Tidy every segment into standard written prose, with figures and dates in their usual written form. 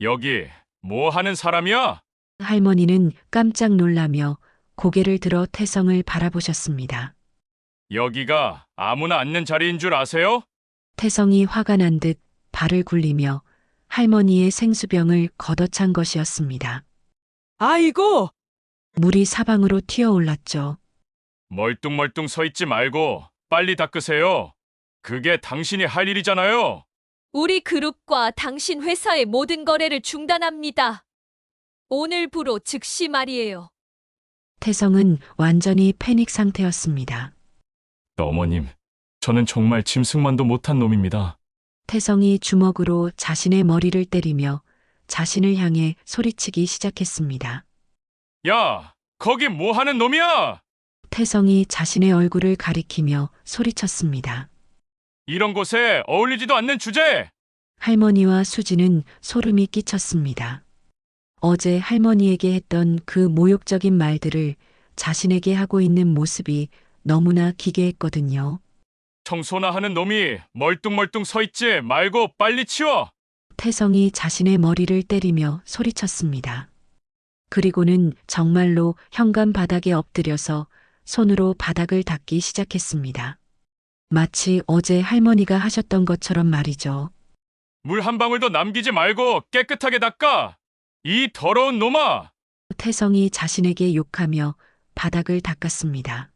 여기 뭐 하는 사람이야? 할머니는 깜짝 놀라며 고개를 들어 태성을 바라보셨습니다. 여기가 아무나 앉는 자리인 줄 아세요? 태성이 화가 난 듯 발을 굴리며 할머니의 생수병을 걷어찬 것이었습니다. 아이고, 물이 사방으로 튀어올랐죠. 멀뚱멀뚱 서 있지 말고 빨리 닦으세요. 그게 당신이 할 일이잖아요. 우리 그룹과 당신 회사의 모든 거래를 중단합니다. 오늘부로 즉시 말이에요. 태성은 완전히 패닉 상태였습니다. 어머님, 저는 정말 짐승만도 못한 놈입니다. 태성이 주먹으로 자신의 머리를 때리며 자신을 향해 소리치기 시작했습니다. 야, 거기 뭐 하는 놈이야? 태성이 자신의 얼굴을 가리키며 소리쳤습니다. 이런 곳에 어울리지도 않는 주제! 할머니와 수지는 소름이 끼쳤습니다. 어제 할머니에게 했던 그 모욕적인 말들을 자신에게 하고 있는 모습이 너무나 기괴했거든요. 청소나 하는 놈이 멀뚱멀뚱 서 있지 말고 빨리 치워! 태성이 자신의 머리를 때리며 소리쳤습니다. 그리고는 정말로 현관 바닥에 엎드려서 손으로 바닥을 닦기 시작했습니다. 마치 어제 할머니가 하셨던 것처럼 말이죠. 물 한 방울도 남기지 말고 깨끗하게 닦아! 이 더러운 놈아! 태성이 자신에게 욕하며 바닥을 닦았습니다.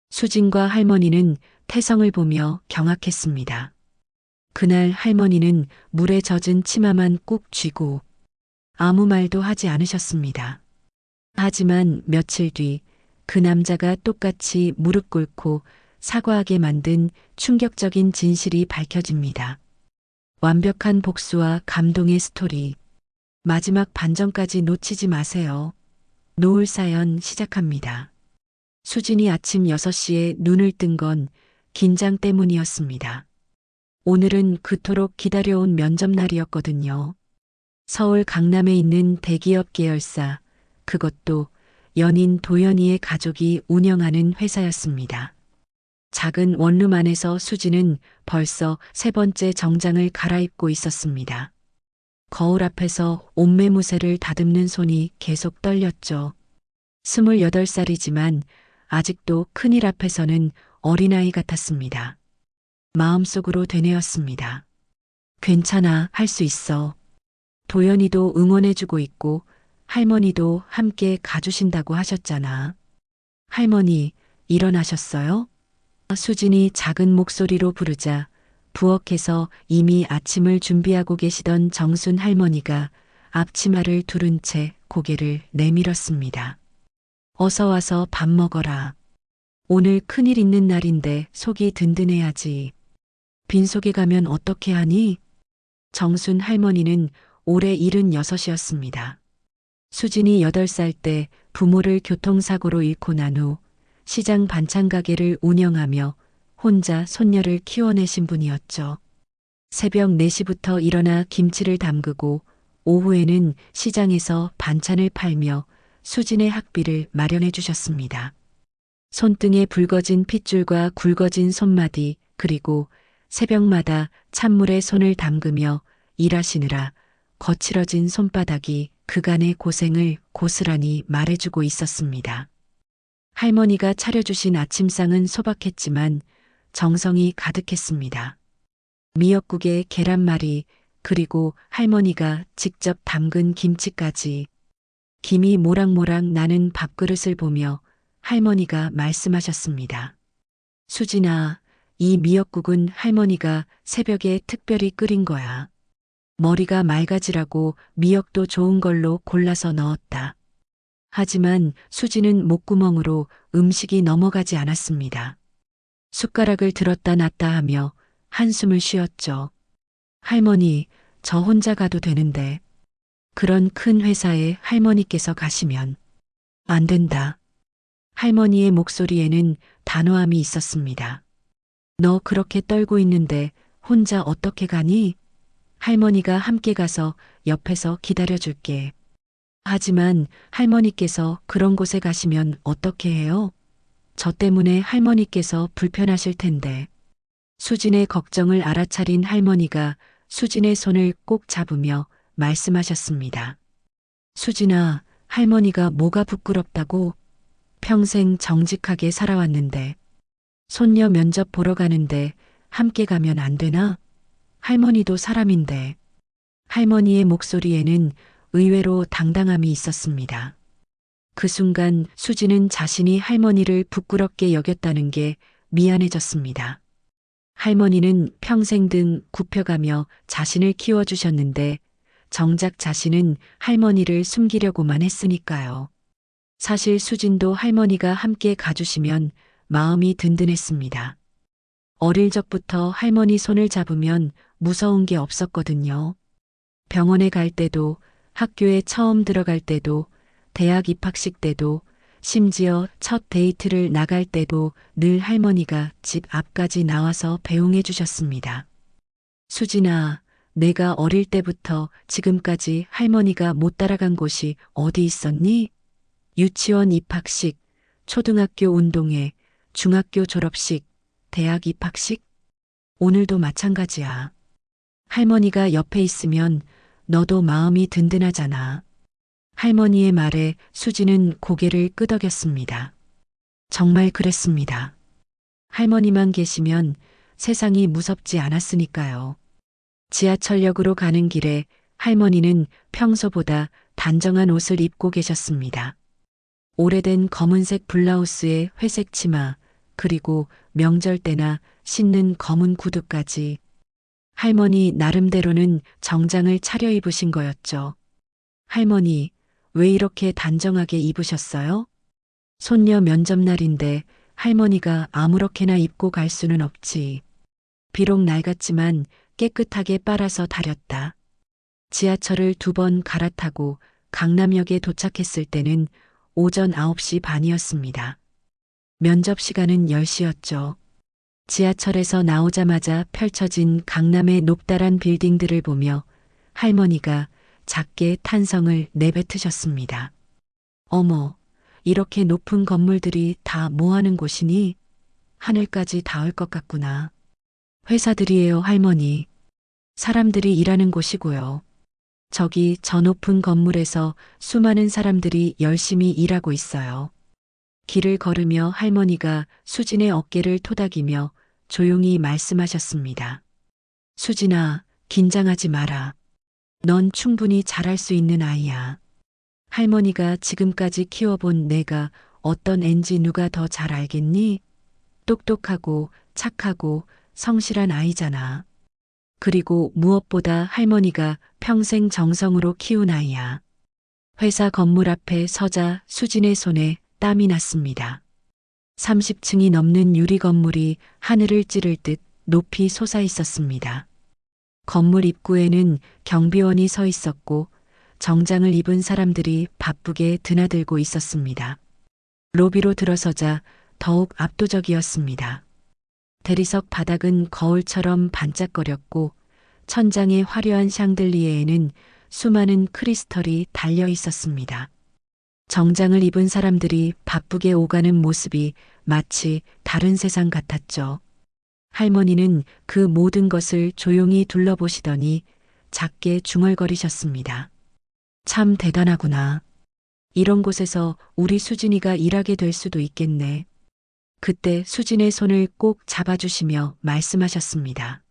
수진과 할머니는 태성을 보며 경악했습니다. 그날 할머니는 물에 젖은 치마만 꾹 쥐고 아무 말도 하지 않으셨습니다. 하지만 며칠 뒤 그 남자가 똑같이 무릎 꿇고 사과하게 만든 충격적인 진실이 밝혀집니다. 완벽한 복수와 감동의 스토리. 마지막 반전까지 놓치지 마세요. 노을 사연 시작합니다. 수진이 아침 6시에 눈을 뜬 건 긴장 때문이었습니다. 오늘은 그토록 기다려온 면접날이었거든요. 서울 강남에 있는 대기업 계열사, 그것도 연인 도연이의 가족이 운영하는 회사였습니다. 작은 원룸 안에서 수지는 벌써 3번째 정장을 갈아입고 있었습니다. 거울 앞에서 옷매무새를 다듬는 손이 계속 떨렸죠. 28살이지만 아직도 큰일 앞에서는 어린아이 같았습니다. 마음속으로 되뇌었습니다. 괜찮아, 할 수 있어. 도연이도 응원해주고 있고 할머니도 함께 가주신다고 하셨잖아. 할머니, 일어나셨어요? 수진이 작은 목소리로 부르자 부엌에서 이미 아침을 준비하고 계시던 정순 할머니가 앞치마를 두른 채 고개를 내밀었습니다. 어서 와서 밥 먹어라. 오늘 큰일 있는 날인데 속이 든든해야지. 빈속에 가면 어떻게 하니? 정순 할머니는 올해 76이었습니다. 수진이 8살 때 부모를 교통사고로 잃고 난 후 시장 반찬 가게를 운영하며 혼자 손녀를 키워내신 분이었죠. 새벽 4시부터 일어나 김치를 담그고 오후에는 시장에서 반찬을 팔며 수진의 학비를 마련해 주셨습니다. 손등에 붉어진 핏줄과 굵어진 손마디 그리고 새벽마다 찬물에 손을 담그며 일하시느라 거칠어진 손바닥이 그간의 고생을 고스란히 말해주고 있었습니다. 할머니가 차려주신 아침상은 소박했지만 정성이 가득했습니다. 미역국에 계란말이 그리고 할머니가 직접 담근 김치까지 김이 모락모락 나는 밥그릇을 보며 할머니가 말씀하셨습니다. 수진아, 이 미역국은 할머니가 새벽에 특별히 끓인 거야. 머리가 맑아지라고 미역도 좋은 걸로 골라서 넣었다. 하지만 수지는 목구멍으로 음식이 넘어가지 않았습니다. 숟가락을 들었다 놨다 하며 한숨을 쉬었죠. 할머니, 저 혼자 가도 되는데. 그런 큰 회사에 할머니께서 가시면 안 된다. 할머니의 목소리에는 단호함이 있었습니다. 너 그렇게 떨고 있는데 혼자 어떻게 가니? 할머니가 함께 가서 옆에서 기다려줄게. 하지만 할머니께서 그런 곳에 가시면 어떻게 해요? 저 때문에 할머니께서 불편하실 텐데. 수진의 걱정을 알아차린 할머니가 수진의 손을 꼭 잡으며 말씀하셨습니다. 수진아, 할머니가 뭐가 부끄럽다고? 평생 정직하게 살아왔는데. 손녀 면접 보러 가는데 함께 가면 안 되나? 할머니도 사람인데. 할머니의 목소리에는 의외로 당당함이 있었습니다. 그 순간 수지는 자신이 할머니를 부끄럽게 여겼다는 게 미안해졌습니다. 할머니는 평생 등 굽혀가며 자신을 키워주셨는데 정작 자신은 할머니를 숨기려고만 했으니까요. 사실 수진도 할머니가 함께 가주시면 마음이 든든했습니다. 어릴 적부터 할머니 손을 잡으면 무서운 게 없었거든요. 병원에 갈 때도, 학교에 처음 들어갈 때도, 대학 입학식 때도, 심지어 첫 데이트를 나갈 때도 늘 할머니가 집 앞까지 나와서 배웅해 주셨습니다. 수진아, 내가 어릴 때부터 지금까지 할머니가 못 따라간 곳이 어디 있었니? 유치원 입학식, 초등학교 운동회, 중학교 졸업식, 대학 입학식? 오늘도 마찬가지야. 할머니가 옆에 있으면 너도 마음이 든든하잖아. 할머니의 말에 수지는 고개를 끄덕였습니다. 정말 그랬습니다. 할머니만 계시면 세상이 무섭지 않았으니까요. 지하철역으로 가는 길에 할머니는 평소보다 단정한 옷을 입고 계셨습니다. 오래된 검은색 블라우스에 회색 치마, 그리고 명절 때나 신는 검은 구두까지. 할머니 나름대로는 정장을 차려입으신 거였죠. 할머니, 왜 이렇게 단정하게 입으셨어요? 손녀 면접날인데 할머니가 아무렇게나 입고 갈 수는 없지. 비록 낡았지만 깨끗하게 빨아서 다렸다. 지하철을 2번 갈아타고 강남역에 도착했을 때는 오전 9시 반이었습니다. 면접 시간은 10시였죠. 지하철에서 나오자마자 펼쳐진 강남의 높다란 빌딩들을 보며 할머니가 작게 탄성을 내뱉으셨습니다. 어머, 이렇게 높은 건물들이 다 뭐하는 곳이니? 하늘까지 닿을 것 같구나. 회사들이에요, 할머니. 사람들이 일하는 곳이고요. 저기 저 높은 건물에서 수많은 사람들이 열심히 일하고 있어요. 길을 걸으며 할머니가 수진의 어깨를 토닥이며 조용히 말씀하셨습니다. 수진아, 긴장하지 마라. 넌 충분히 잘할 수 있는 아이야. 할머니가 지금까지 키워본 내가 어떤 앤지 누가 더 잘 알겠니? 똑똑하고 착하고 성실한 아이잖아. 그리고 무엇보다 할머니가 평생 정성으로 키운 아이야. 회사 건물 앞에 서자 수진의 손에 땀이 났습니다. 30층이 넘는 유리 건물이 하늘을 찌를 듯 높이 솟아 있었습니다. 건물 입구에는 경비원이 서 있었고 정장을 입은 사람들이 바쁘게 드나들고 있었습니다. 로비로 들어서자 더욱 압도적이었습니다. 대리석 바닥은 거울처럼 반짝거렸고 천장의 화려한 샹들리에에는 수많은 크리스털이 달려 있었습니다. 정장을 입은 사람들이 바쁘게 오가는 모습이 마치 다른 세상 같았죠. 할머니는 그 모든 것을 조용히 둘러보시더니 작게 중얼거리셨습니다. 참 대단하구나. 이런 곳에서 우리 수진이가 일하게 될 수도 있겠네. 그때 수진의 손을 꼭 잡아주시며 말씀하셨습니다.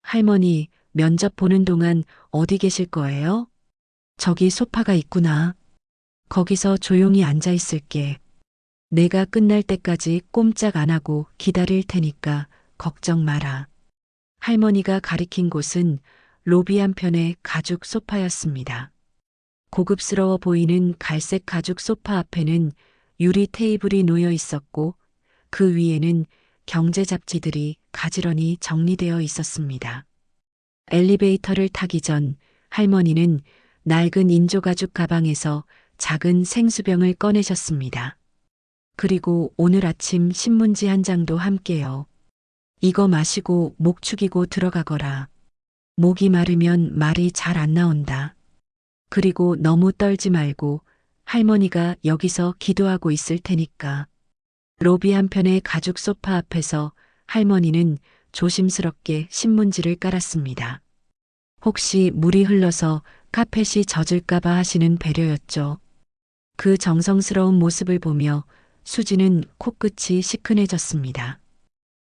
할머니, 면접 보는 동안 어디 계실 거예요? 저기 소파가 있구나. 거기서 조용히 앉아 있을게. 내가 끝날 때까지 꼼짝 안 하고 기다릴 테니까 걱정 마라. 할머니가 가리킨 곳은 로비 한편의 가죽 소파였습니다. 고급스러워 보이는 갈색 가죽 소파 앞에는 유리 테이블이 놓여 있었고 그 위에는 경제 잡지들이 가지런히 정리되어 있었습니다. 엘리베이터를 타기 전 할머니는 낡은 인조가죽 가방에서 작은 생수병을 꺼내셨습니다. 그리고 오늘 아침 신문지 한 장도 함께요. 이거 마시고 목 축이고 들어가거라. 목이 마르면 말이 잘 안 나온다. 그리고 너무 떨지 말고 할머니가 여기서 기도하고 있을 테니까. 로비 한편의 가죽 소파 앞에서 할머니는 조심스럽게 신문지를 깔았습니다. 혹시 물이 흘러서 카펫이 젖을까봐 하시는 배려였죠. 그 정성스러운 모습을 보며 수지는 코끝이 시큰해졌습니다.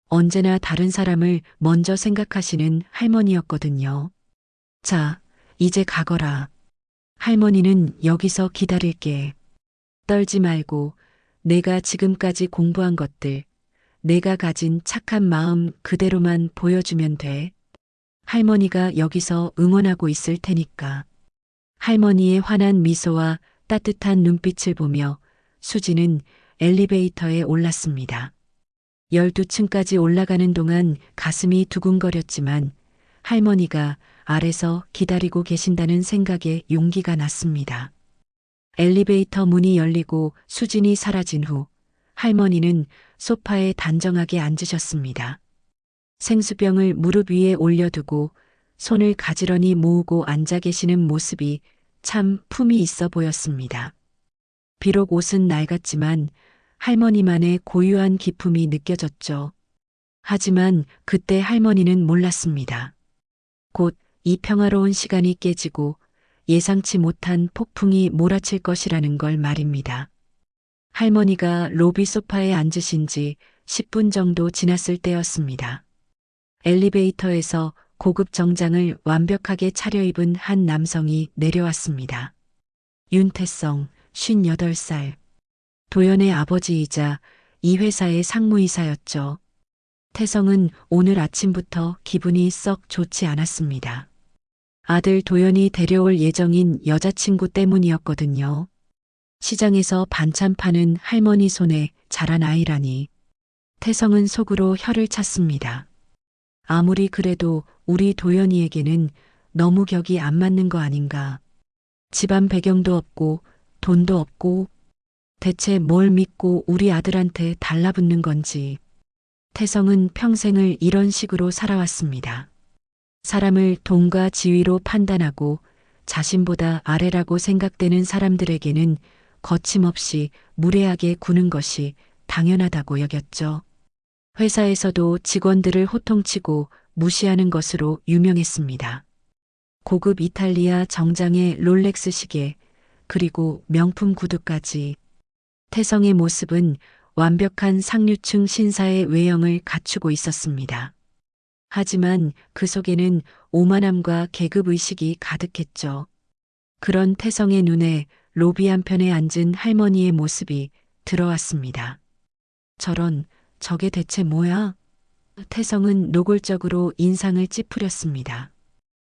언제나 다른 사람을 먼저 생각하시는 할머니였거든요. 자, 이제 가거라. 할머니는 여기서 기다릴게. 떨지 말고 내가 지금까지 공부한 것들, 내가 가진 착한 마음 그대로만 보여주면 돼. 할머니가 여기서 응원하고 있을 테니까. 할머니의 환한 미소와 따뜻한 눈빛을 보며 수지는 엘리베이터에 올랐습니다. 12층까지 올라가는 동안 가슴이 두근거렸지만 할머니가 아래서 기다리고 계신다는 생각에 용기가 났습니다. 엘리베이터 문이 열리고 수진이 사라진 후 할머니는 소파에 단정하게 앉으셨습니다. 생수병을 무릎 위에 올려두고 손을 가지런히 모으고 앉아 계시는 모습이 참 품이 있어 보였습니다. 비록 옷은 낡았지만 할머니만의 고유한 기품이 느껴졌죠. 하지만 그때 할머니는 몰랐습니다. 곧 이 평화로운 시간이 깨지고 예상치 못한 폭풍이 몰아칠 것이라는 걸 말입니다. 할머니가 로비 소파에 앉으신 지 10분 정도 지났을 때였습니다. 엘리베이터에서 고급 정장을 완벽하게 차려입은 한 남성이 내려왔습니다. 윤태성, 58살. 도연의 아버지이자 이 회사의 상무이사였죠. 태성은 오늘 아침부터 기분이 썩 좋지 않았습니다. 아들 도연이 데려올 예정인 여자친구 때문이었거든요. 시장에서 반찬 파는 할머니 손에 자란 아이라니. 태성은 속으로 혀를 찼습니다. 아무리 그래도 우리 도연이에게는 너무 격이 안 맞는 거 아닌가. 집안 배경도 없고 돈도 없고 대체 뭘 믿고 우리 아들한테 달라붙는 건지. 태성은 평생을 이런 식으로 살아왔습니다. 사람을 돈과 지위로 판단하고 자신보다 아래라고 생각되는 사람들에게는 거침없이 무례하게 구는 것이 당연하다고 여겼죠. 회사에서도 직원들을 호통치고 무시하는 것으로 유명했습니다. 고급 이탈리아 정장에 롤렉스 시계, 그리고 명품 구두까지. 태성의 모습은 완벽한 상류층 신사의 외형을 갖추고 있었습니다. 하지만 그 속에는 오만함과 계급의식이 가득했죠. 그런 태성의 눈에 로비 한편에 앉은 할머니의 모습이 들어왔습니다. 저게 대체 뭐야? 태성은 노골적으로 인상을 찌푸렸습니다.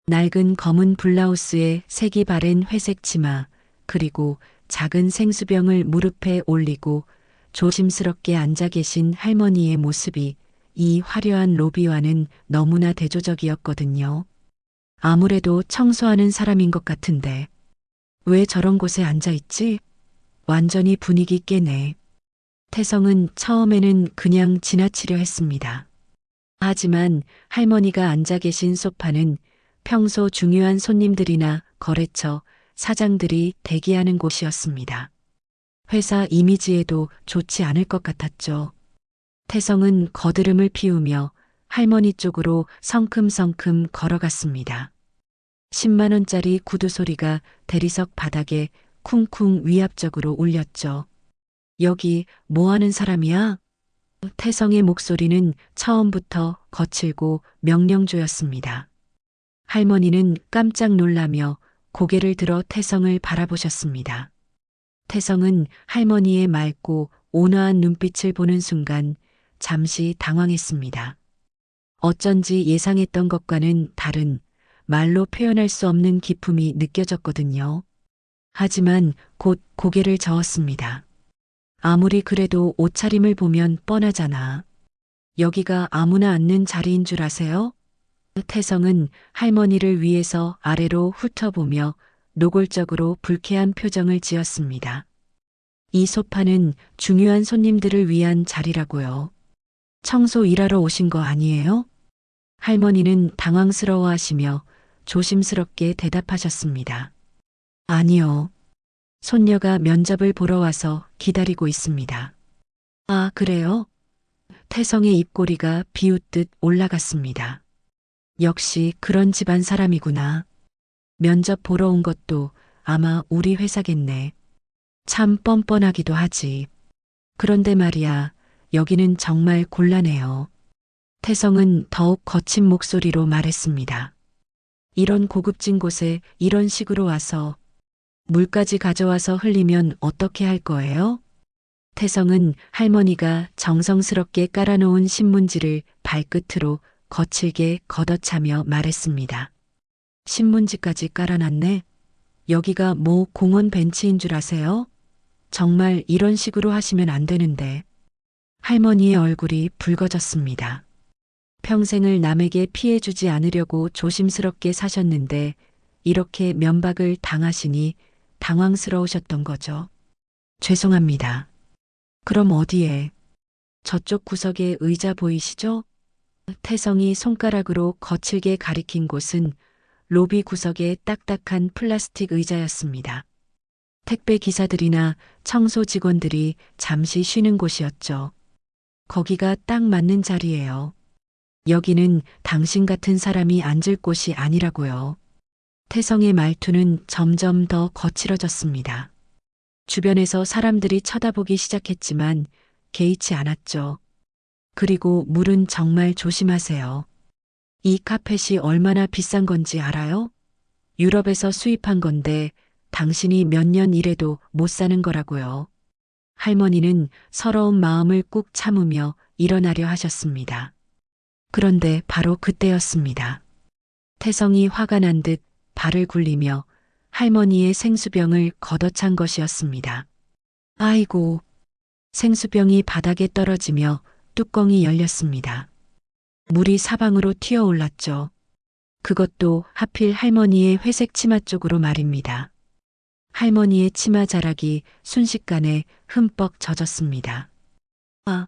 낡은 검은 블라우스에 색이 바랜 회색 치마, 그리고 작은 생수병을 무릎에 올리고 조심스럽게 앉아 계신 할머니의 모습이 이 화려한 로비와는 너무나 대조적이었거든요. 아무래도 청소하는 사람인 것 같은데 왜 저런 곳에 앉아 있지? 완전히 분위기 깨네. 태성은 처음에는 그냥 지나치려 했습니다. 하지만 할머니가 앉아 계신 소파는 평소 중요한 손님들이나 거래처, 사장들이 대기하는 곳이었습니다. 회사 이미지에도 좋지 않을 것 같았죠. 태성은 거드름을 피우며 할머니 쪽으로 성큼성큼 걸어갔습니다. 10만 원짜리 구두 소리가 대리석 바닥에 쿵쿵 위압적으로 울렸죠. 여기 뭐 하는 사람이야? 태성의 목소리는 처음부터 거칠고 명령조였습니다. 할머니는 깜짝 놀라며 고개를 들어 태성을 바라보셨습니다. 태성은 할머니의 맑고 온화한 눈빛을 보는 순간 잠시 당황했습니다. 어쩐지 예상했던 것과는 다른 말로 표현할 수 없는 기품이 느껴졌거든요. 하지만 곧 고개를 저었습니다. 아무리 그래도 옷차림을 보면 뻔하잖아. 여기가 아무나 앉는 자리인 줄 아세요? 태성은 할머니를 위에서 아래로 훑어보며 노골적으로 불쾌한 표정을 지었습니다. 이 소파는 중요한 손님들을 위한 자리라고요. 청소 일하러 오신 거 아니에요? 할머니는 당황스러워하시며 조심스럽게 대답하셨습니다. 아니요. 손녀가 면접을 보러 와서 기다리고 있습니다. 아, 그래요? 태성의 입꼬리가 비웃듯 올라갔습니다. 역시 그런 집안 사람이구나. 면접 보러 온 것도 아마 우리 회사겠네. 참 뻔뻔하기도 하지. 그런데 말이야, 여기는 정말 곤란해요. 태성은 더욱 거친 목소리로 말했습니다. 이런 고급진 곳에 이런 식으로 와서 물까지 가져와서 흘리면 어떻게 할 거예요? 태성은 할머니가 정성스럽게 깔아놓은 신문지를 발끝으로 거칠게 걷어차며 말했습니다. 신문지까지 깔아놨네? 여기가 뭐 공원 벤치인 줄 아세요? 정말 이런 식으로 하시면 안 되는데. 할머니의 얼굴이 붉어졌습니다. 평생을 남에게 피해주지 않으려고 조심스럽게 사셨는데 이렇게 면박을 당하시니 당황스러우셨던 거죠. 죄송합니다. 그럼 어디에? 저쪽 구석에 의자 보이시죠? 태성이 손가락으로 거칠게 가리킨 곳은 로비 구석의 딱딱한 플라스틱 의자였습니다. 택배 기사들이나 청소 직원들이 잠시 쉬는 곳이었죠. 거기가 딱 맞는 자리예요. 여기는 당신 같은 사람이 앉을 곳이 아니라고요. 태성의 말투는 점점 더 거칠어졌습니다. 주변에서 사람들이 쳐다보기 시작했지만 개의치 않았죠. 그리고 물은 정말 조심하세요. 이 카펫이 얼마나 비싼 건지 알아요? 유럽에서 수입한 건데 당신이 몇 년 일해도 못 사는 거라고요. 할머니는 서러운 마음을 꾹 참으며 일어나려 하셨습니다. 그런데 바로 그때였습니다. 태성이 화가 난 듯 발을 굴리며 할머니의 생수병을 걷어찬 것이었습니다. 아이고, 생수병이 바닥에 떨어지며 뚜껑이 열렸습니다. 물이 사방으로 튀어올랐죠. 그것도 하필 할머니의 회색 치마 쪽으로 말입니다. 할머니의 치마 자락이 순식간에 흠뻑 젖었습니다. 아!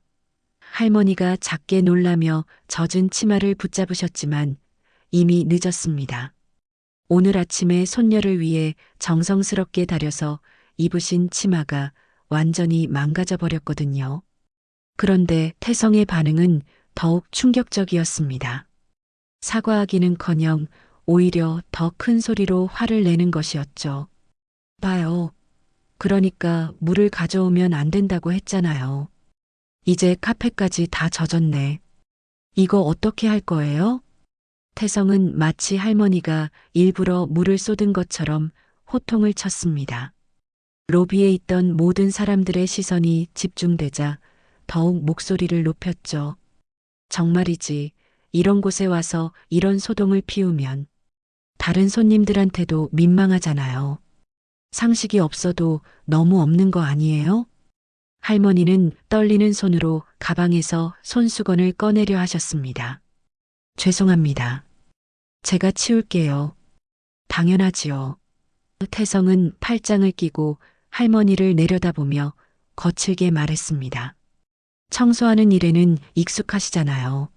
할머니가 작게 놀라며 젖은 치마를 붙잡으셨지만 이미 늦었습니다. 오늘 아침에 손녀를 위해 정성스럽게 다려서 입으신 치마가 완전히 망가져 버렸거든요. 그런데 태성의 반응은 더욱 충격적이었습니다. 사과하기는커녕 오히려 더 큰 소리로 화를 내는 것이었죠. 봐요. 그러니까 물을 가져오면 안 된다고 했잖아요. 이제 카펫까지 다 젖었네. 이거 어떻게 할 거예요? 태성은 마치 할머니가 일부러 물을 쏟은 것처럼 호통을 쳤습니다. 로비에 있던 모든 사람들의 시선이 집중되자 더욱 목소리를 높였죠. 정말이지, 이런 곳에 와서 이런 소동을 피우면 다른 손님들한테도 민망하잖아요. 상식이 없어도 너무 없는 거 아니에요? 할머니는 떨리는 손으로 가방에서 손수건을 꺼내려 하셨습니다. 죄송합니다. 제가 치울게요. 당연하지요. 태성은 팔짱을 끼고 할머니를 내려다보며 거칠게 말했습니다. 청소하는 일에는 익숙하시잖아요.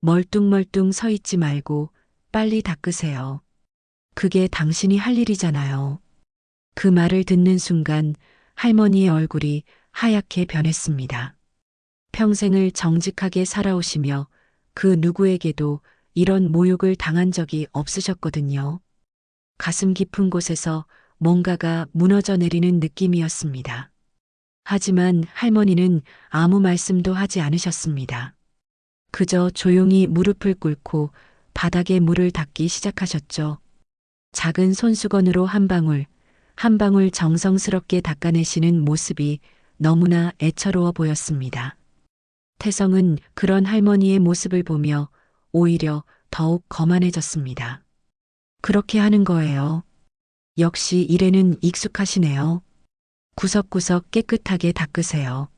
멀뚱멀뚱 서 있지 말고 빨리 닦으세요. 그게 당신이 할 일이잖아요. 그 말을 듣는 순간 할머니의 얼굴이 하얗게 변했습니다. 평생을 정직하게 살아오시며 그 누구에게도 이런 모욕을 당한 적이 없으셨거든요. 가슴 깊은 곳에서 뭔가가 무너져 내리는 느낌이었습니다. 하지만 할머니는 아무 말씀도 하지 않으셨습니다. 그저 조용히 무릎을 꿇고 바닥에 물을 닦기 시작하셨죠. 작은 손수건으로 한 방울, 한 방울 정성스럽게 닦아내시는 모습이 너무나 애처로워 보였습니다. 태성은 그런 할머니의 모습을 보며 오히려 더욱 거만해졌습니다. 그렇게 하는 거예요. 역시 일에는 익숙하시네요. 구석구석 깨끗하게 닦으세요.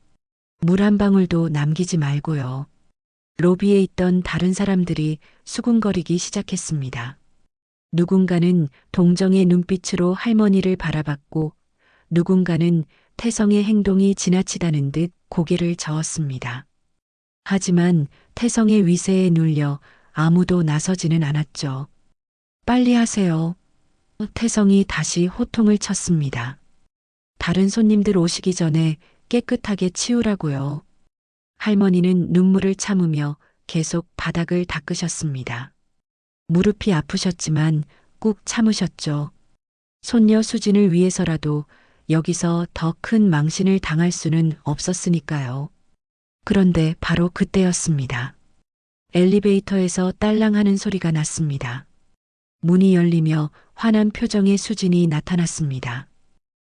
물 한 방울도 남기지 말고요. 로비에 있던 다른 사람들이 수군거리기 시작했습니다. 누군가는 동정의 눈빛으로 할머니를 바라봤고 누군가는 태성의 행동이 지나치다는 듯 고개를 저었습니다. 하지만 태성의 위세에 눌려 아무도 나서지는 않았죠. 빨리 하세요. 태성이 다시 호통을 쳤습니다. 다른 손님들 오시기 전에 깨끗하게 치우라고요. 할머니는 눈물을 참으며 계속 바닥을 닦으셨습니다. 무릎이 아프셨지만 꾹꾹 참으셨죠. 손녀 수진을 위해서라도 여기서 더 큰 망신을 당할 수는 없었으니까요. 그런데 바로 그때였습니다. 엘리베이터에서 딸랑하는 소리가 났습니다. 문이 열리며 환한 표정의 수진이 나타났습니다.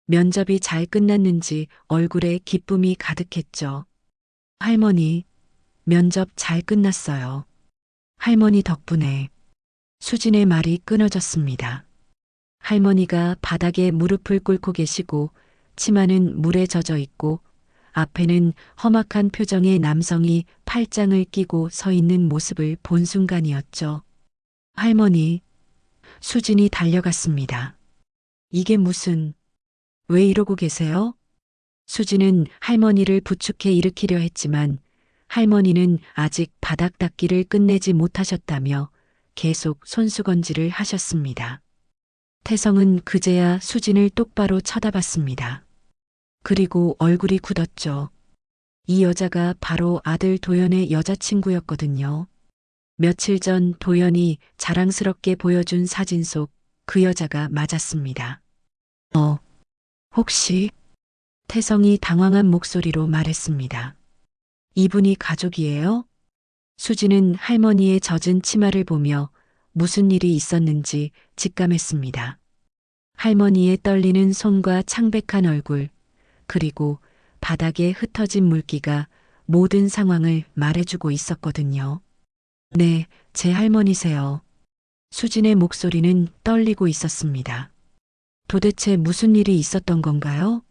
면접이 잘 끝났는지 얼굴에 기쁨이 가득했죠. 할머니, 면접 잘 끝났어요. 할머니 덕분에. 수진의 말이 끊어졌습니다. 할머니가 바닥에 무릎을 꿇고 계시고 치마는 물에 젖어 있고 앞에는 험악한 표정의 남성이 팔짱을 끼고 서 있는 모습을 본 순간이었죠. 할머니, 수진이 달려갔습니다. 이게 무슨, 왜 이러고 계세요? 수진은 할머니를 부축해 일으키려 했지만 할머니는 아직 바닥 닦기를 끝내지 못하셨다며 계속 손수건질을 하셨습니다. 태성은 그제야 수진을 똑바로 쳐다봤습니다. 그리고 얼굴이 굳었죠. 이 여자가 바로 아들 도연의 여자친구였거든요. 며칠 전 도연이 자랑스럽게 보여준 사진 속 그 여자가 맞았습니다. 혹시? 태성이 당황한 목소리로 말했습니다. 이분이 가족이에요? 수진은 할머니의 젖은 치마를 보며 무슨 일이 있었는지 직감했습니다. 할머니의 떨리는 손과 창백한 얼굴, 그리고 바닥에 흩어진 물기가 모든 상황을 말해주고 있었거든요. 네, 제 할머니세요. 수진의 목소리는 떨리고 있었습니다. 도대체 무슨 일이 있었던 건가요?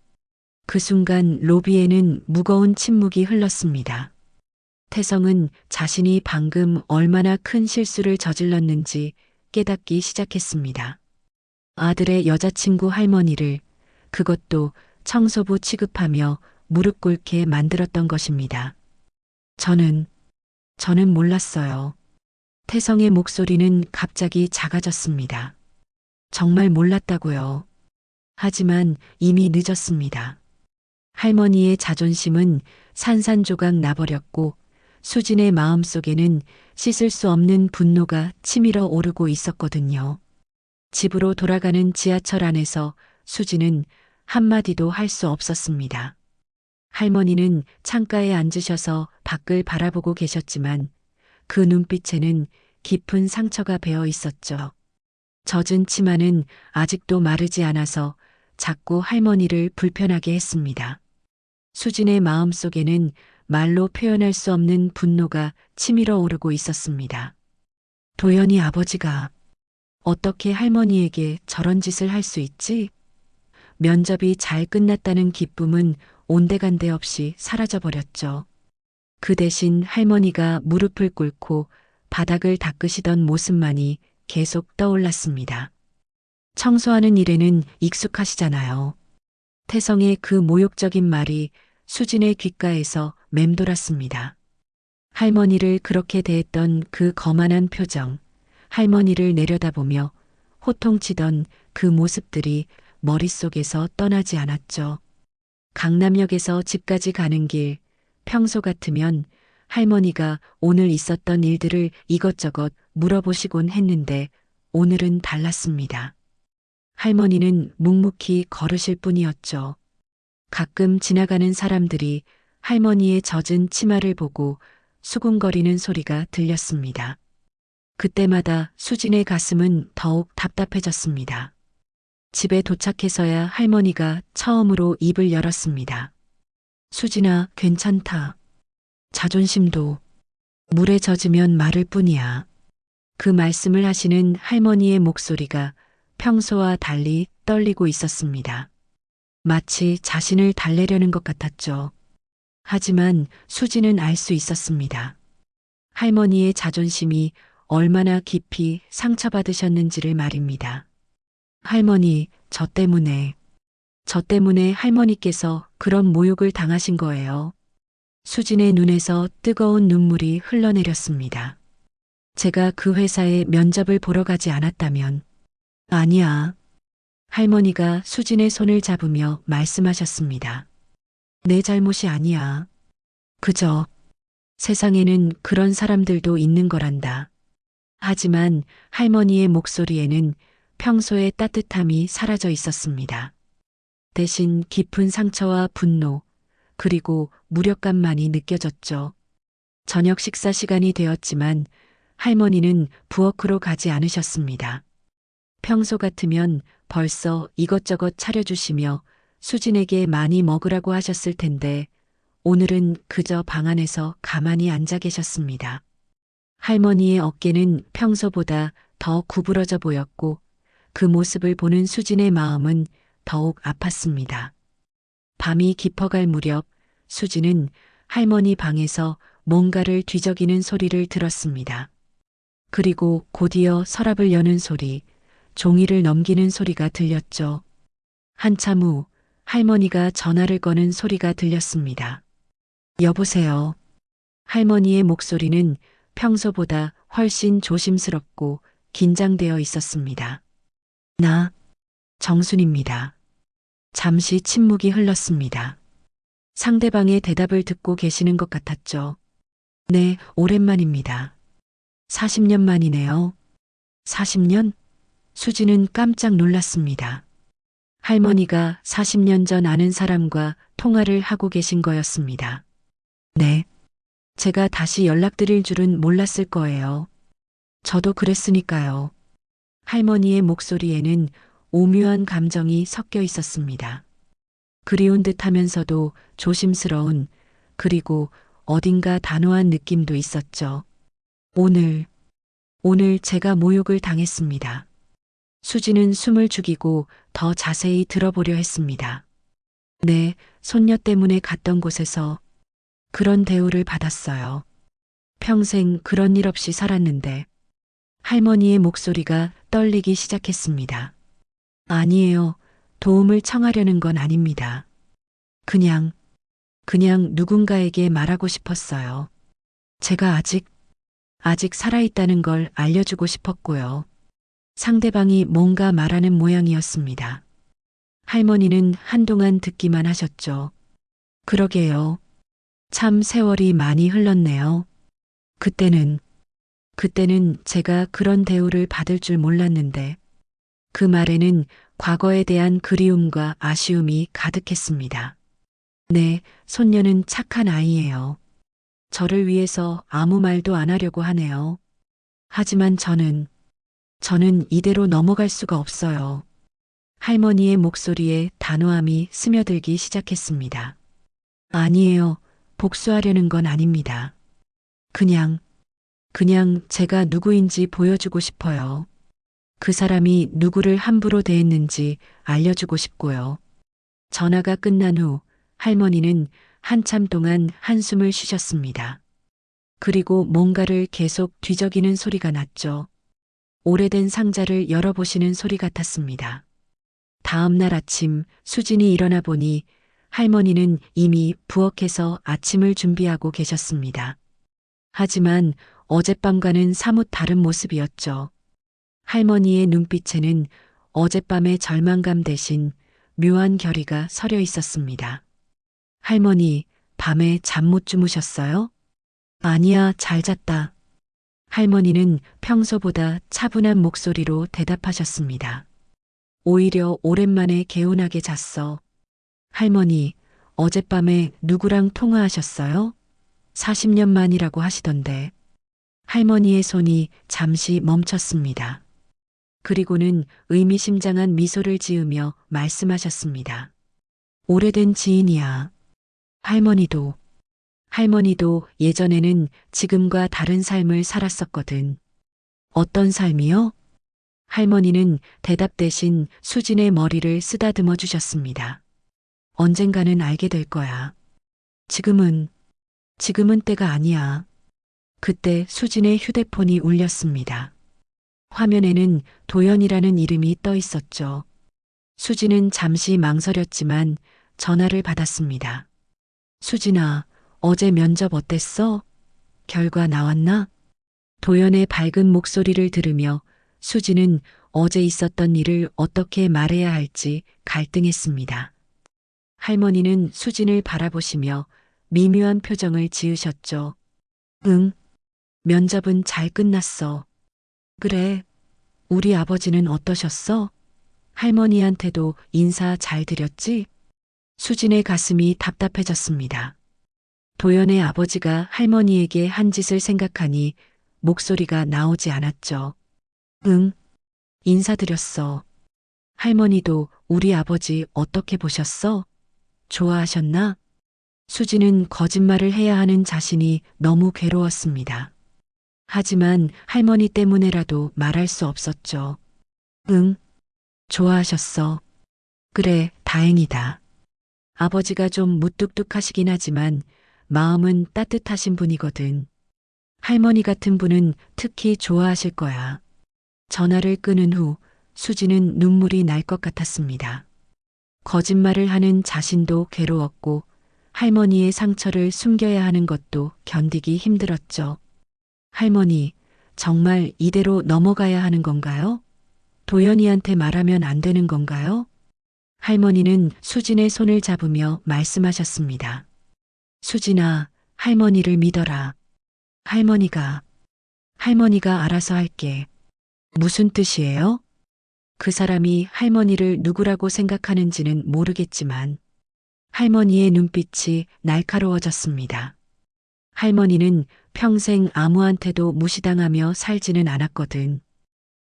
그 순간 로비에는 무거운 침묵이 흘렀습니다. 태성은 자신이 방금 얼마나 큰 실수를 저질렀는지 깨닫기 시작했습니다. 아들의 여자친구 할머니를, 그것도 청소부 취급하며 무릎 꿇게 만들었던 것입니다. 저는 몰랐어요. 태성의 목소리는 갑자기 작아졌습니다. 정말 몰랐다고요. 하지만 이미 늦었습니다. 할머니의 자존심은 산산조각 나버렸고 수진의 마음속에는 씻을 수 없는 분노가 치밀어 오르고 있었거든요. 집으로 돌아가는 지하철 안에서 수진은 한마디도 할 수 없었습니다. 할머니는 창가에 앉으셔서 밖을 바라보고 계셨지만 그 눈빛에는 깊은 상처가 배어 있었죠. 젖은 치마는 아직도 마르지 않아서 자꾸 할머니를 불편하게 했습니다. 수진의 마음속에는 말로 표현할 수 없는 분노가 치밀어 오르고 있었습니다. 도연이 아버지가 어떻게 할머니에게 저런 짓을 할 수 있지? 면접이 잘 끝났다는 기쁨은 온데간데 없이 사라져버렸죠. 그 대신 할머니가 무릎을 꿇고 바닥을 닦으시던 모습만이 계속 떠올랐습니다. 청소하는 일에는 익숙하시잖아요. 태성의 그 모욕적인 말이 수진의 귓가에서 맴돌았습니다. 할머니를 그렇게 대했던 그 거만한 표정, 할머니를 내려다보며 호통치던 그 모습들이 머릿속에서 떠나지 않았죠. 강남역에서 집까지 가는 길, 평소 같으면 할머니가 오늘 있었던 일들을 이것저것 물어보시곤 했는데 오늘은 달랐습니다. 할머니는 묵묵히 걸으실 뿐이었죠. 가끔 지나가는 사람들이 할머니의 젖은 치마를 보고 수군거리는 소리가 들렸습니다. 그때마다 수진의 가슴은 더욱 답답해졌습니다. 집에 도착해서야 할머니가 처음으로 입을 열었습니다. 수진아, 괜찮다. 자존심도 물에 젖으면 마를 뿐이야. 그 말씀을 하시는 할머니의 목소리가 평소와 달리 떨리고 있었습니다. 마치 자신을 달래려는 것 같았죠. 하지만 수진은 알 수 있었습니다. 할머니의 자존심이 얼마나 깊이 상처받으셨는지를 말입니다. 할머니, 저 때문에 할머니께서 그런 모욕을 당하신 거예요. 수진의 눈에서 뜨거운 눈물이 흘러내렸습니다. 제가 그 회사에 면접을 보러 가지 않았다면, 아니야. 할머니가 수진의 손을 잡으며 말씀하셨습니다. 내 잘못이 아니야. 그저 세상에는 그런 사람들도 있는 거란다. 하지만 할머니의 목소리에는 평소의 따뜻함이 사라져 있었습니다. 대신 깊은 상처와 분노, 그리고 무력감만이 느껴졌죠. 저녁 식사 시간이 되었지만 할머니는 부엌으로 가지 않으셨습니다. 평소 같으면 벌써 이것저것 차려주시며 수진에게 많이 먹으라고 하셨을 텐데 오늘은 그저 방 안에서 가만히 앉아 계셨습니다. 할머니의 어깨는 평소보다 더 구부러져 보였고 그 모습을 보는 수진의 마음은 더욱 아팠습니다. 밤이 깊어갈 무렵 수진은 할머니 방에서 뭔가를 뒤적이는 소리를 들었습니다. 그리고 곧이어 서랍을 여는 소리, 종이를 넘기는 소리가 들렸죠. 한참 후 할머니가 전화를 거는 소리가 들렸습니다. 여보세요. 할머니의 목소리는 평소보다 훨씬 조심스럽고 긴장되어 있었습니다. 나, 정순입니다. 잠시 침묵이 흘렀습니다. 상대방의 대답을 듣고 계시는 것 같았죠. 네, 오랜만입니다. 40년 만이네요. 40년? 수지는 깜짝 놀랐습니다. 할머니가 40년 전 아는 사람과 통화를 하고 계신 거였습니다. 네. 제가 다시 연락드릴 줄은 몰랐을 거예요. 저도 그랬으니까요. 할머니의 목소리에는 오묘한 감정이 섞여 있었습니다. 그리운 듯 하면서도 조심스러운, 그리고 어딘가 단호한 느낌도 있었죠. 오늘 제가 모욕을 당했습니다. 수지는 숨을 죽이고 더 자세히 들어보려 했습니다. 네, 손녀 때문에 갔던 곳에서 그런 대우를 받았어요. 평생 그런 일 없이 살았는데 할머니의 목소리가 떨리기 시작했습니다. 아니에요. 도움을 청하려는 건 아닙니다. 그냥 누군가에게 말하고 싶었어요. 제가 아직 살아있다는 걸 알려주고 싶었고요. 상대방이 뭔가 말하는 모양이었습니다. 할머니는 한동안 듣기만 하셨죠. 그러게요. 참 세월이 많이 흘렀네요. 그때는 제가 그런 대우를 받을 줄 몰랐는데 그 말에는 과거에 대한 그리움과 아쉬움이 가득했습니다. 네, 손녀는 착한 아이예요. 저를 위해서 아무 말도 안 하려고 하네요. 하지만 저는 이대로 넘어갈 수가 없어요. 할머니의 목소리에 단호함이 스며들기 시작했습니다. 아니에요. 복수하려는 건 아닙니다. 그냥 제가 누구인지 보여주고 싶어요. 그 사람이 누구를 함부로 대했는지 알려주고 싶고요. 전화가 끝난 후 할머니는 한참 동안 한숨을 쉬셨습니다. 그리고 뭔가를 계속 뒤적이는 소리가 났죠. 오래된 상자를 열어보시는 소리 같았습니다. 다음 날 아침 수진이 일어나 보니 할머니는 이미 부엌에서 아침을 준비하고 계셨습니다. 하지만 어젯밤과는 사뭇 다른 모습이었죠. 할머니의 눈빛에는 어젯밤의 절망감 대신 묘한 결의가 서려 있었습니다. 할머니, 밤에 잠 못 주무셨어요? 아니야, 잘 잤다. 할머니는 평소보다 차분한 목소리로 대답하셨습니다. 오히려 오랜만에 개운하게 잤어. 할머니, 어젯밤에 누구랑 통화하셨어요? 40년 만이라고 하시던데. 할머니의 손이 잠시 멈췄습니다. 그리고는 의미심장한 미소를 지으며 말씀하셨습니다. 오래된 지인이야. 할머니도 예전에는 지금과 다른 삶을 살았었거든. 어떤 삶이요? 할머니는 대답 대신 수진의 머리를 쓰다듬어 주셨습니다. 언젠가는 알게 될 거야. 지금은 때가 아니야. 그때 수진의 휴대폰이 울렸습니다. 화면에는 도연이라는 이름이 떠 있었죠. 수진은 잠시 망설였지만 전화를 받았습니다. 수진아, 어제 면접 어땠어? 결과 나왔나? 도연의 밝은 목소리를 들으며 수진은 어제 있었던 일을 어떻게 말해야 할지 갈등했습니다. 할머니는 수진을 바라보시며 미묘한 표정을 지으셨죠. 응, 면접은 잘 끝났어. 그래, 우리 아버지는 어떠셨어? 할머니한테도 인사 잘 드렸지? 수진의 가슴이 답답해졌습니다. 도연의 아버지가 할머니에게 한 짓을 생각하니 목소리가 나오지 않았죠. 응, 인사드렸어. 할머니도 우리 아버지 어떻게 보셨어? 좋아하셨나? 수지는 거짓말을 해야 하는 자신이 너무 괴로웠습니다. 하지만 할머니 때문에라도 말할 수 없었죠. 응, 좋아하셨어. 그래, 다행이다. 아버지가 좀 무뚝뚝하시긴 하지만 마음은 따뜻하신 분이거든. 할머니 같은 분은 특히 좋아하실 거야. 전화를 끊은 후 수지는 눈물이 날 것 같았습니다. 거짓말을 하는 자신도 괴로웠고 할머니의 상처를 숨겨야 하는 것도 견디기 힘들었죠. 할머니, 정말 이대로 넘어가야 하는 건가요? 도연이한테 말하면 안 되는 건가요? 할머니는 수진의 손을 잡으며 말씀하셨습니다. 수진아, 할머니를 믿어라. 할머니가 알아서 할게. 무슨 뜻이에요? 그 사람이 할머니를 누구라고 생각하는지는 모르겠지만 할머니의 눈빛이 날카로워졌습니다. 할머니는 평생 아무한테도 무시당하며 살지는 않았거든.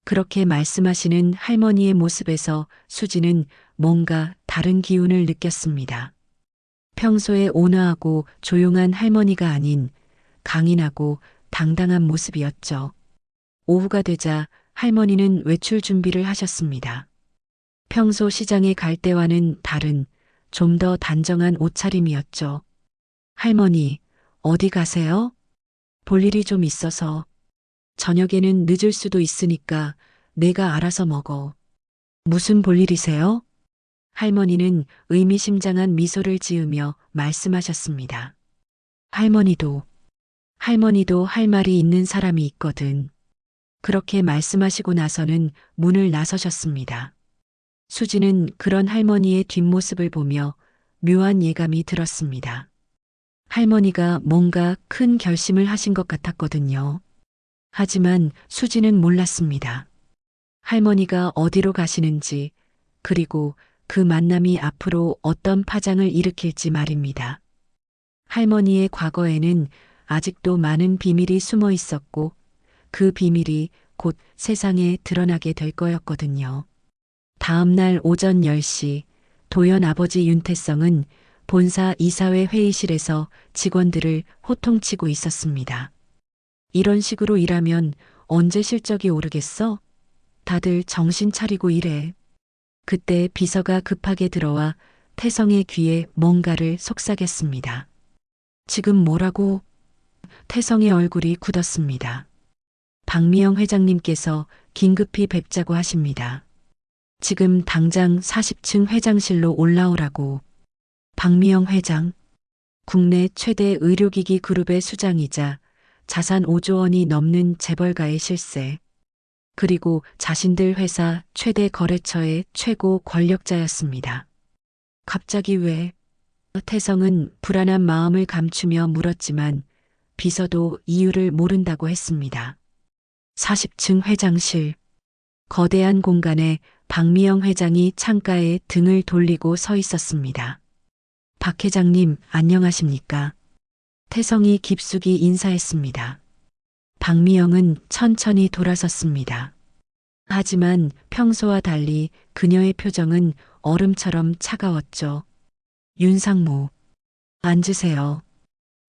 그렇게 말씀하시는 할머니의 모습에서 수지는 뭔가 다른 기운을 느꼈습니다. 평소에 온화하고 조용한 할머니가 아닌 강인하고 당당한 모습이었죠. 오후가 되자 할머니는 외출 준비를 하셨습니다. 평소 시장에 갈 때와는 다른 좀 더 단정한 옷차림이었죠. 할머니, 어디 가세요? 볼 일이 좀 있어서. 저녁에는 늦을 수도 있으니까 내가 알아서 먹어. 무슨 볼일이세요? 할머니는 의미심장한 미소를 지으며 말씀하셨습니다. 할머니도 할 말이 있는 사람이 있거든. 그렇게 말씀하시고 나서는 문을 나서셨습니다. 수지는 그런 할머니의 뒷모습을 보며 묘한 예감이 들었습니다. 할머니가 뭔가 큰 결심을 하신 것 같았거든요. 하지만 수지는 몰랐습니다. 할머니가 어디로 가시는지, 그리고 그 만남이 앞으로 어떤 파장을 일으킬지 말입니다. 할머니의 과거에는 아직도 많은 비밀이 숨어 있었고 그 비밀이 곧 세상에 드러나게 될 거였거든요. 다음 날 오전 10시 도연 아버지 윤태성은 본사 이사회 회의실에서 직원들을 호통치고 있었습니다. 이런 식으로 일하면 언제 실적이 오르겠어? 다들 정신 차리고 일해. 그때 비서가 급하게 들어와 태성의 귀에 뭔가를 속삭였습니다. 지금 뭐라고? 태성의 얼굴이 굳었습니다. 박미영 회장님께서 긴급히 뵙자고 하십니다. 지금 당장 40층 회장실로 올라오라고. 박미영 회장, 국내 최대 의료기기 그룹의 수장이자 자산 5조 원이 넘는 재벌가의 실세, 그리고 자신들 회사 최대 거래처의 최고 권력자였습니다. 갑자기 왜? 태성은 불안한 마음을 감추며 물었지만 비서도 이유를 모른다고 했습니다. 40층 회장실. 거대한 공간에 박미영 회장이 창가에 등을 돌리고 서 있었습니다. 박 회장님, 안녕하십니까? 태성이 깊숙이 인사했습니다. 박미영은 천천히 돌아섰습니다. 하지만 평소와 달리 그녀의 표정은 얼음처럼 차가웠죠. 윤상무, 앉으세요.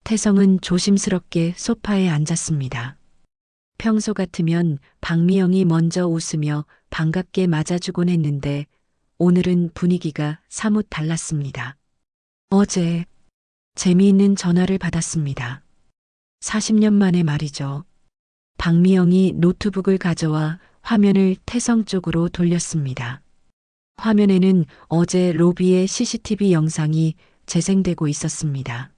태성은 조심스럽게 소파에 앉았습니다. 평소 같으면 박미영이 먼저 웃으며 반갑게 맞아주곤 했는데 오늘은 분위기가 사뭇 달랐습니다. 어제 재미있는 전화를 받았습니다. 40년 만에 말이죠. 박미영이 노트북을 가져와 화면을 태성 쪽으로 돌렸습니다. 화면에는 어제 로비의 CCTV 영상이 재생되고 있었습니다.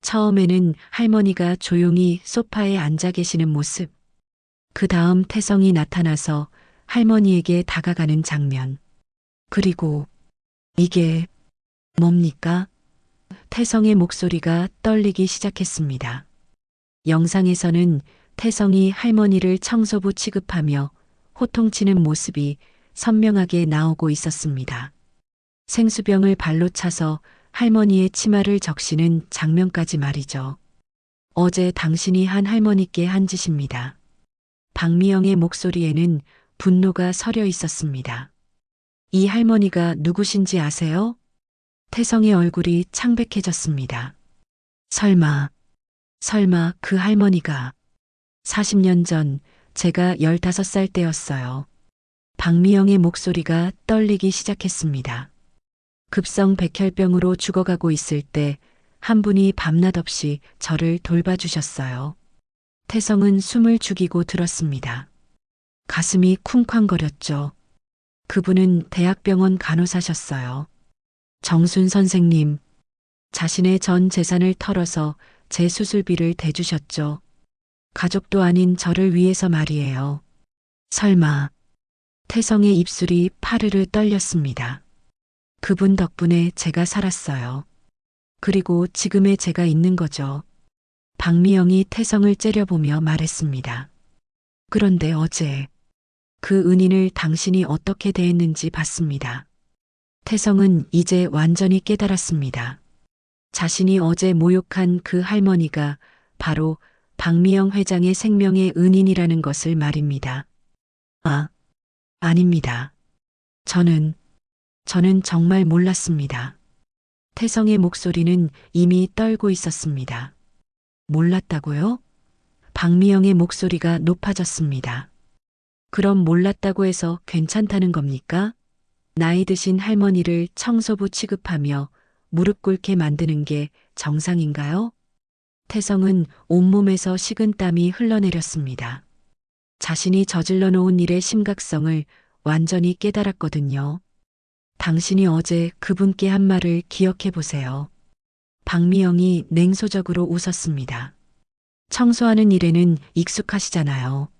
처음에는 할머니가 조용히 소파에 앉아 계시는 모습, 그 다음 태성이 나타나서 할머니에게 다가가는 장면. 그리고 이게 뭡니까? 태성의 목소리가 떨리기 시작했습니다. 영상에서는 태성이 할머니를 청소부 취급하며 호통치는 모습이 선명하게 나오고 있었습니다. 생수병을 발로 차서 할머니의 치마를 적시는 장면까지 말이죠. 어제 당신이 한 할머니께 한 짓입니다. 박미영의 목소리에는 분노가 서려 있었습니다. 이 할머니가 누구신지 아세요? 태성의 얼굴이 창백해졌습니다. 설마 그 할머니가 40년 전 제가 15살 때였어요. 박미영의 목소리가 떨리기 시작했습니다. 급성 백혈병으로 죽어가고 있을 때 한 분이 밤낮 없이 저를 돌봐주셨어요. 태성은 숨을 죽이고 들었습니다. 가슴이 쿵쾅거렸죠. 그분은 대학병원 간호사셨어요. 정순 선생님, 자신의 전 재산을 털어서 제 수술비를 대주셨죠. 가족도 아닌 저를 위해서 말이에요. 설마. 태성의 입술이 파르르 떨렸습니다. 그분 덕분에 제가 살았어요. 그리고 지금의 제가 있는 거죠. 박미영이 태성을 째려보며 말했습니다. 그런데 어제 그 은인을 당신이 어떻게 대했는지 봤습니다. 태성은 이제 완전히 깨달았습니다. 자신이 어제 모욕한 그 할머니가 바로 박미영 회장의 생명의 은인이라는 것을 말입니다. 아닙니다. 저는 정말 몰랐습니다. 태성의 목소리는 이미 떨고 있었습니다. 몰랐다고요? 박미영의 목소리가 높아졌습니다. 그럼 몰랐다고 해서 괜찮다는 겁니까? 나이 드신 할머니를 청소부 취급하며 무릎 꿇게 만드는 게 정상인가요? 태성은 온몸에서 식은땀이 흘러내렸습니다. 자신이 저질러 놓은 일의 심각성을 완전히 깨달았거든요. 당신이 어제 그분께 한 말을 기억해 보세요. 박미영이 냉소적으로 웃었습니다. 청소하는 일에는 익숙하시잖아요.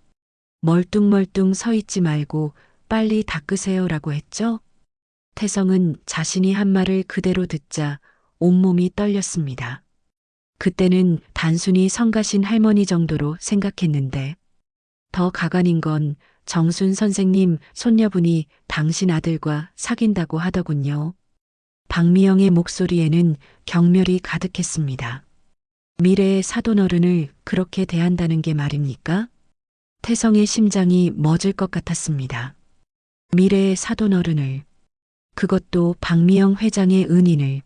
멀뚱멀뚱 서 있지 말고 빨리 닦으세요라고 했죠? 태성은 자신이 한 말을 그대로 듣자 온몸이 떨렸습니다. 그때는 단순히 성가신 할머니 정도로 생각했는데 더 가관인 건 정순 선생님 손녀분이 당신 아들과 사귄다고 하더군요. 박미영의 목소리에는 경멸이 가득했습니다. 미래의 사돈어른을 그렇게 대한다는 게 말입니까? 태성의 심장이 멎을 것 같았습니다. 미래의 사돈어른을, 그것도 박미영 회장의 은인을.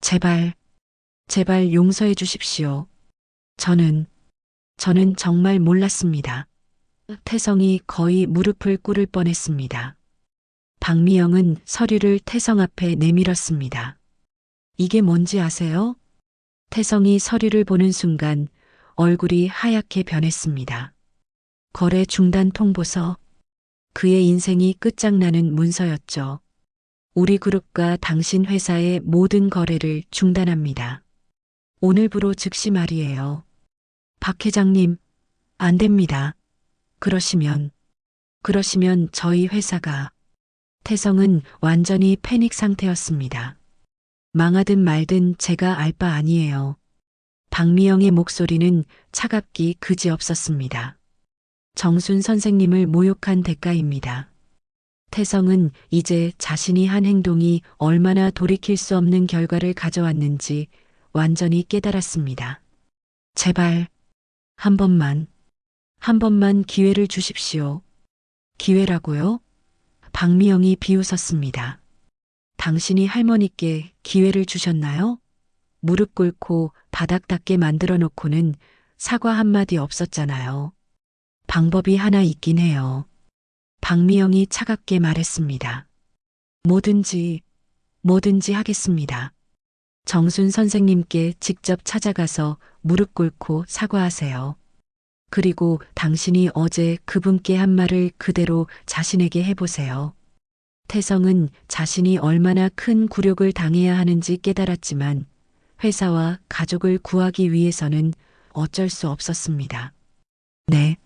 제발 용서해 주십시오. 저는 정말 몰랐습니다. 태성이 거의 무릎을 꿇을 뻔했습니다. 박미영은 서류를 태성 앞에 내밀었습니다. 이게 뭔지 아세요? 태성이 서류를 보는 순간 얼굴이 하얗게 변했습니다. 거래 중단 통보서. 그의 인생이 끝장나는 문서였죠. 우리 그룹과 당신 회사의 모든 거래를 중단합니다. 오늘부로 즉시 말이에요. 박 회장님, 안 됩니다. 그러시면 저희 회사가. 태성은 완전히 패닉 상태였습니다. 망하든 말든 제가 알 바 아니에요. 박미영의 목소리는 차갑기 그지없었습니다. 정순 선생님을 모욕한 대가입니다. 태성은 이제 자신이 한 행동이 얼마나 돌이킬 수 없는 결과를 가져왔는지 완전히 깨달았습니다. 제발 한 번만 기회를 주십시오. 기회라고요? 박미영이 비웃었습니다. 당신이 할머니께 기회를 주셨나요? 무릎 꿇고 바닥 닦게 만들어 놓고는 사과 한마디 없었잖아요. 방법이 하나 있긴 해요. 박미영이 차갑게 말했습니다. 뭐든지 하겠습니다. 정순 선생님께 직접 찾아가서 무릎 꿇고 사과하세요. 그리고 당신이 어제 그분께 한 말을 그대로 자신에게 해보세요. 태성은 자신이 얼마나 큰 굴욕을 당해야 하는지 깨달았지만 회사와 가족을 구하기 위해서는 어쩔 수 없었습니다. 네,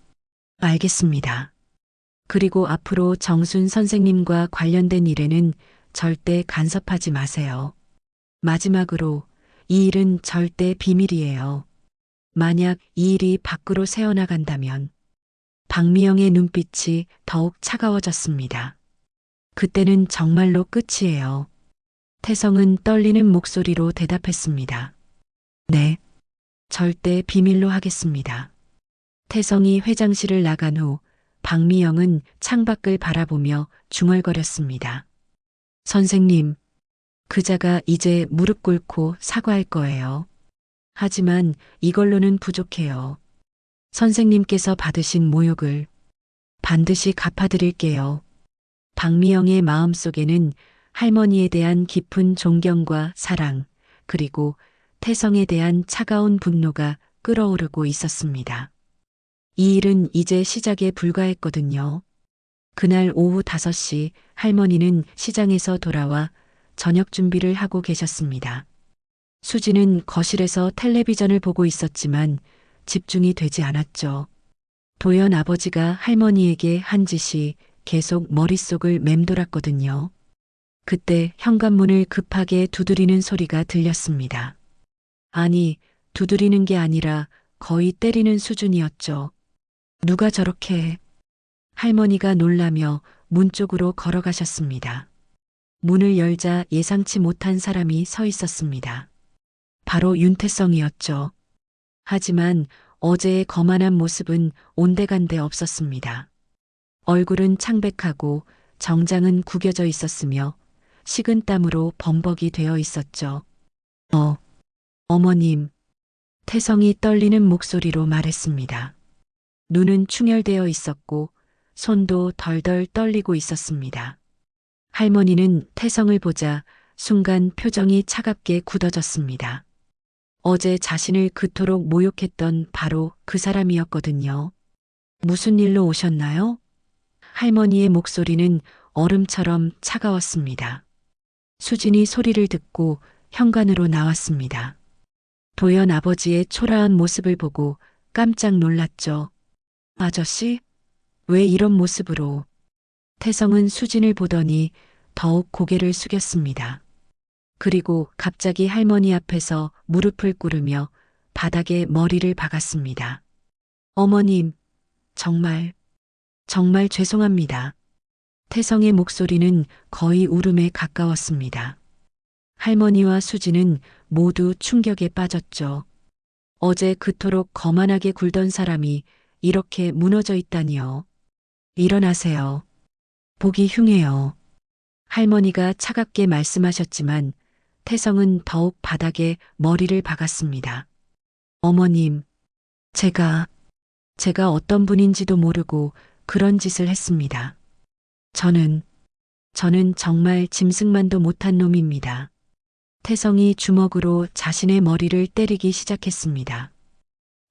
알겠습니다. 그리고 앞으로 정순 선생님과 관련된 일에는 절대 간섭하지 마세요. 마지막으로 이 일은 절대 비밀이에요. 만약 이 일이 밖으로 새어나간다면 박미영의 눈빛이 더욱 차가워졌습니다. 그때는 정말로 끝이에요. 태성은 떨리는 목소리로 대답했습니다. 네, 절대 비밀로 하겠습니다. 태성이 회장실을 나간 후 박미영은 창밖을 바라보며 중얼거렸습니다. 선생님, 그자가 이제 무릎 꿇고 사과할 거예요. 하지만 이걸로는 부족해요. 선생님께서 받으신 모욕을 반드시 갚아드릴게요. 박미영의 마음속에는 할머니에 대한 깊은 존경과 사랑, 그리고 태성에 대한 차가운 분노가 끓어오르고 있었습니다. 이 일은 이제 시작에 불과했거든요. 그날 오후 5시 할머니는 시장에서 돌아와 저녁 준비를 하고 계셨습니다. 수지는 거실에서 텔레비전을 보고 있었지만 집중이 되지 않았죠. 도연 아버지가 할머니에게 한 짓이 계속 머릿속을 맴돌았거든요. 그때 현관문을 급하게 두드리는 소리가 들렸습니다. 아니, 두드리는 게 아니라 거의 때리는 수준이었죠. 누가 저렇게 해? 할머니가 놀라며 문 쪽으로 걸어가셨습니다. 문을 열자 예상치 못한 사람이 서 있었습니다. 바로 윤태성이었죠. 하지만 어제의 거만한 모습은 온데간데 없었습니다. 얼굴은 창백하고 정장은 구겨져 있었으며 식은땀으로 범벅이 되어 있었죠. 어머님, 태성이 떨리는 목소리로 말했습니다. 눈은 충혈되어 있었고 손도 덜덜 떨리고 있었습니다. 할머니는 태성을 보자 순간 표정이 차갑게 굳어졌습니다. 어제 자신을 그토록 모욕했던 바로 그 사람이었거든요. 무슨 일로 오셨나요? 할머니의 목소리는 얼음처럼 차가웠습니다. 수진이 소리를 듣고 현관으로 나왔습니다. 도연 아버지의 초라한 모습을 보고 깜짝 놀랐죠. 아저씨? 왜 이런 모습으로? 태성은 수진을 보더니 더욱 고개를 숙였습니다. 그리고 갑자기 할머니 앞에서 무릎을 꿇으며 바닥에 머리를 박았습니다. 어머님, 정말 죄송합니다. 태성의 목소리는 거의 울음에 가까웠습니다. 할머니와 수진은 모두 충격에 빠졌죠. 어제 그토록 거만하게 굴던 사람이 이렇게 무너져 있다니요. 일어나세요. 보기 흉해요. 할머니가 차갑게 말씀하셨지만 태성은 더욱 바닥에 머리를 박았습니다. 어머님, 제가 어떤 분인지도 모르고 그런 짓을 했습니다. 저는 정말 짐승만도 못한 놈입니다. 태성이 주먹으로 자신의 머리를 때리기 시작했습니다.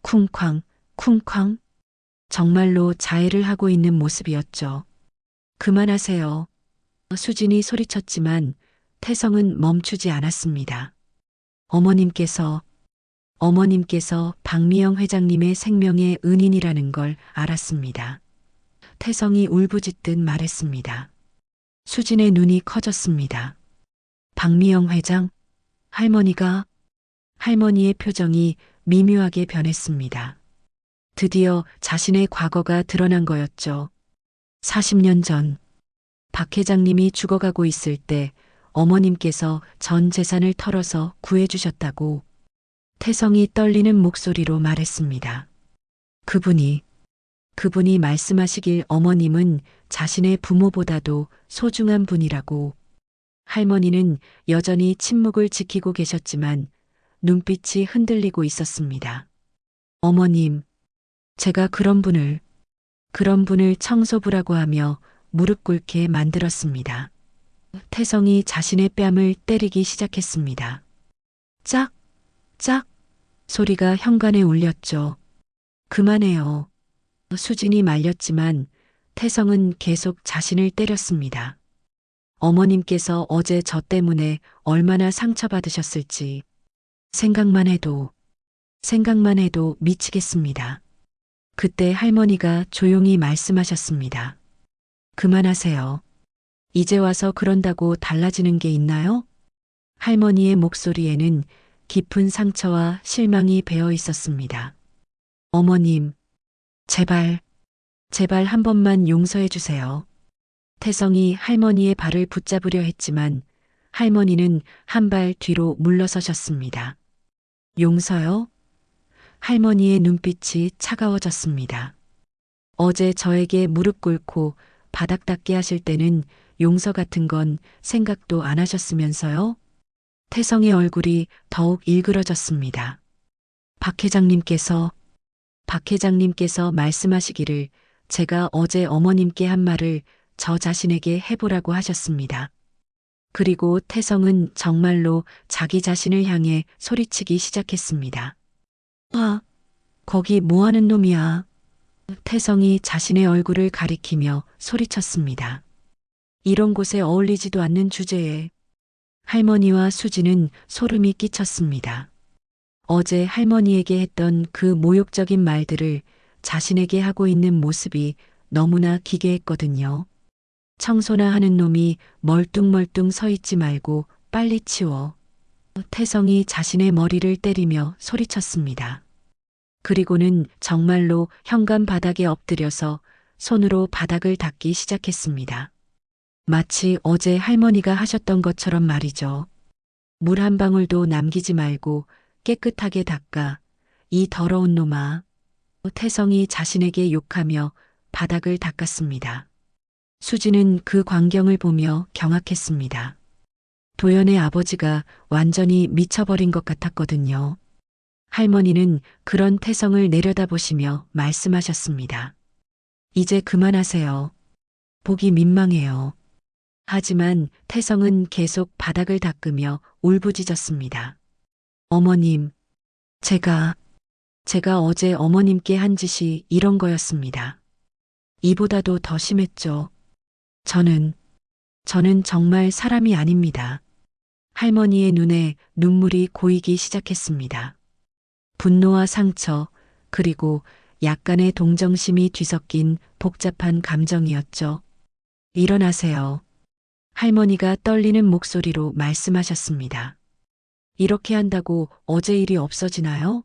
쿵쾅, 쿵쾅. 정말로 자해를 하고 있는 모습이었죠. 그만하세요. 수진이 소리쳤지만 태성은 멈추지 않았습니다. 어머님께서 박미영 회장님의 생명의 은인이라는 걸 알았습니다. 태성이 울부짖듯 말했습니다. 수진의 눈이 커졌습니다. 박미영 회장? 할머니의 표정이 미묘하게 변했습니다. 드디어 자신의 과거가 드러난 거였죠. 40년 전, 박 회장님이 죽어가고 있을 때 어머님께서 전 재산을 털어서 구해주셨다고 태성이 떨리는 목소리로 말했습니다. 그분이 말씀하시길 어머님은 자신의 부모보다도 소중한 분이라고. 할머니는 여전히 침묵을 지키고 계셨지만 눈빛이 흔들리고 있었습니다. 어머님, 제가 그런 분을 청소부라고 하며 무릎 꿇게 만들었습니다. 태성이 자신의 뺨을 때리기 시작했습니다. 짝, 짝 소리가 현관에 울렸죠. 그만해요. 수진이 말렸지만 태성은 계속 자신을 때렸습니다. 어머님께서 어제 저 때문에 얼마나 상처받으셨을지 생각만 해도 미치겠습니다. 그때 할머니가 조용히 말씀하셨습니다. 그만하세요. 이제 와서 그런다고 달라지는 게 있나요? 할머니의 목소리에는 깊은 상처와 실망이 배어 있었습니다. 어머님, 제발 제발 한 번만 용서해 주세요. 태성이 할머니의 발을 붙잡으려 했지만 할머니는 한 발 뒤로 물러서셨습니다. 용서요? 할머니의 눈빛이 차가워졌습니다. 어제 저에게 무릎 꿇고 바닥 닦게 하실 때는 용서 같은 건 생각도 안 하셨으면서요? 태성의 얼굴이 더욱 일그러졌습니다. 박 회장님께서 말씀하시기를 제가 어제 어머님께 한 말을 저 자신에게 해보라고 하셨습니다. 그리고 태성은 정말로 자기 자신을 향해 소리치기 시작했습니다. 아, 거기 뭐 하는 놈이야? 태성이 자신의 얼굴을 가리키며 소리쳤습니다. 이런 곳에 어울리지도 않는 주제에 할머니와 수지는 소름이 끼쳤습니다. 어제 할머니에게 했던 그 모욕적인 말들을 자신에게 하고 있는 모습이 너무나 기괴했거든요. 청소나 하는 놈이 멀뚱멀뚱 서 있지 말고 빨리 치워. 태성이 자신의 머리를 때리며 소리쳤습니다. 그리고는 정말로 현관 바닥에 엎드려서 손으로 바닥을 닦기 시작했습니다. 마치 어제 할머니가 하셨던 것처럼 말이죠. 물 한 방울도 남기지 말고 깨끗하게 닦아. 이 더러운 놈아. 태성이 자신에게 욕하며 바닥을 닦았습니다. 수지는 그 광경을 보며 경악했습니다. 도연의 아버지가 완전히 미쳐버린 것 같았거든요. 할머니는 그런 태성을 내려다보시며 말씀하셨습니다. 이제 그만하세요. 보기 민망해요. 하지만 태성은 계속 바닥을 닦으며 울부짖었습니다. 어머님, 제가 어제 어머님께 한 짓이 이런 거였습니다. 이보다도 더 심했죠. 저는 정말 사람이 아닙니다. 할머니의 눈에 눈물이 고이기 시작했습니다. 분노와 상처, 그리고 약간의 동정심이 뒤섞인 복잡한 감정이었죠. 일어나세요. 할머니가 떨리는 목소리로 말씀하셨습니다. 이렇게 한다고 어제 일이 없어지나요?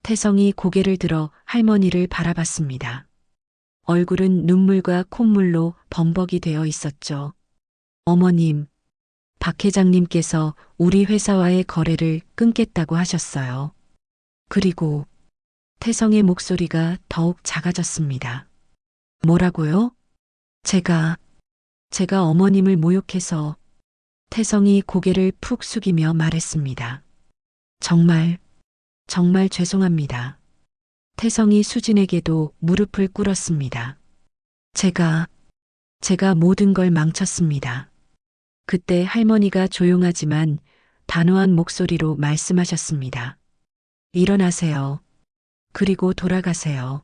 태성이 고개를 들어 할머니를 바라봤습니다. 얼굴은 눈물과 콧물로 범벅이 되어 있었죠. 어머님, 박 회장님께서 우리 회사와의 거래를 끊겠다고 하셨어요. 그리고 태성의 목소리가 더욱 작아졌습니다. 뭐라고요? 제가 어머님을 모욕해서. 태성이 고개를 푹 숙이며 말했습니다. 정말 죄송합니다. 태성이 수진에게도 무릎을 꿇었습니다. 제가 모든 걸 망쳤습니다. 그때 할머니가 조용하지만 단호한 목소리로 말씀하셨습니다. 일어나세요. 그리고 돌아가세요.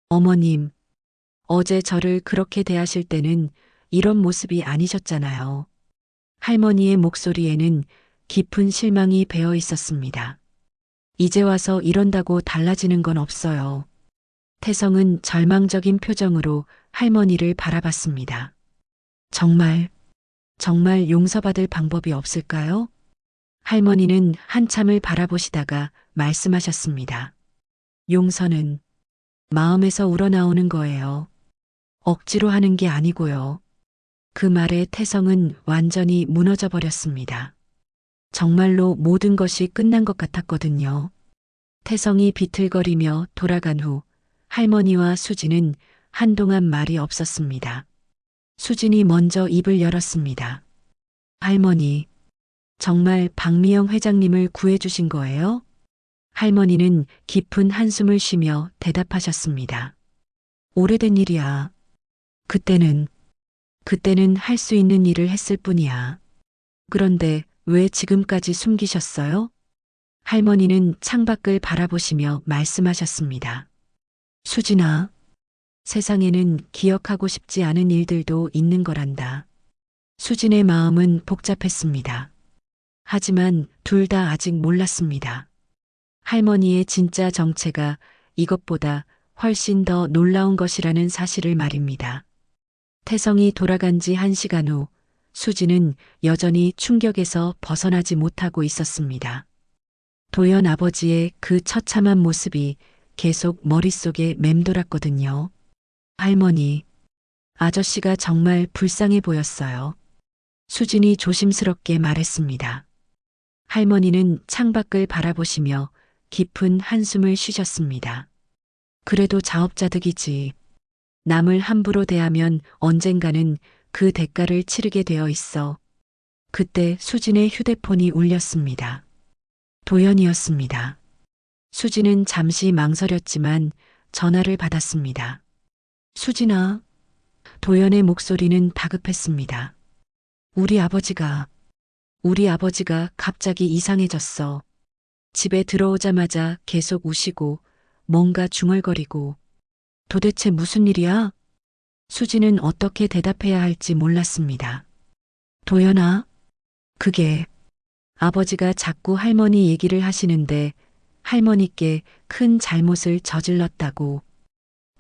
어머님, 어제 저를 그렇게 대하실 때는 이런 모습이 아니셨잖아요. 할머니의 목소리에는 깊은 실망이 배어 있었습니다. 이제 와서 이런다고 달라지는 건 없어요. 태성은 절망적인 표정으로 할머니를 바라봤습니다. 정말 용서받을 방법이 없을까요? 할머니는 한참을 바라보시다가 말씀하셨습니다. 용서는 마음에서 우러나오는 거예요. 억지로 하는 게 아니고요. 그 말에 태성은 완전히 무너져 버렸습니다. 정말로 모든 것이 끝난 것 같았거든요. 태성이 비틀거리며 돌아간 후 할머니와 수진은 한동안 말이 없었습니다. 수진이 먼저 입을 열었습니다. 할머니, 정말 박미영 회장님을 구해주신 거예요? 할머니는 깊은 한숨을 쉬며 대답하셨습니다. 오래된 일이야. 그때는 할 수 있는 일을 했을 뿐이야. 그런데 왜 지금까지 숨기셨어요? 할머니는 창밖을 바라보시며 말씀하셨습니다. 수진아, 세상에는 기억하고 싶지 않은 일들도 있는 거란다. 수진의 마음은 복잡했습니다. 하지만 둘 다 아직 몰랐습니다. 할머니의 진짜 정체가 이것보다 훨씬 더 놀라운 것이라는 사실을 말입니다. 태성이 돌아간 지 1시간 후 수지는 여전히 충격에서 벗어나지 못하고 있었습니다. 도연 아버지의 그 처참한 모습이 계속 머릿속에 맴돌았거든요. 할머니, 아저씨가 정말 불쌍해 보였어요. 수진이 조심스럽게 말했습니다. 할머니는 창밖을 바라보시며 깊은 한숨을 쉬셨습니다. 그래도 자업자득이지. 남을 함부로 대하면 언젠가는 그 대가를 치르게 되어 있어. 그때 수진의 휴대폰이 울렸습니다. 도연이었습니다. 수진은 잠시 망설였지만 전화를 받았습니다. 수진아, 도연의 목소리는 다급했습니다. 우리 아버지가 갑자기 이상해졌어. 집에 들어오자마자 계속 우시고 뭔가 중얼거리고. 도대체 무슨 일이야? 수진은 어떻게 대답해야 할지 몰랐습니다. 도연아, 그게 아버지가 자꾸 할머니 얘기를 하시는데 할머니께 큰 잘못을 저질렀다고.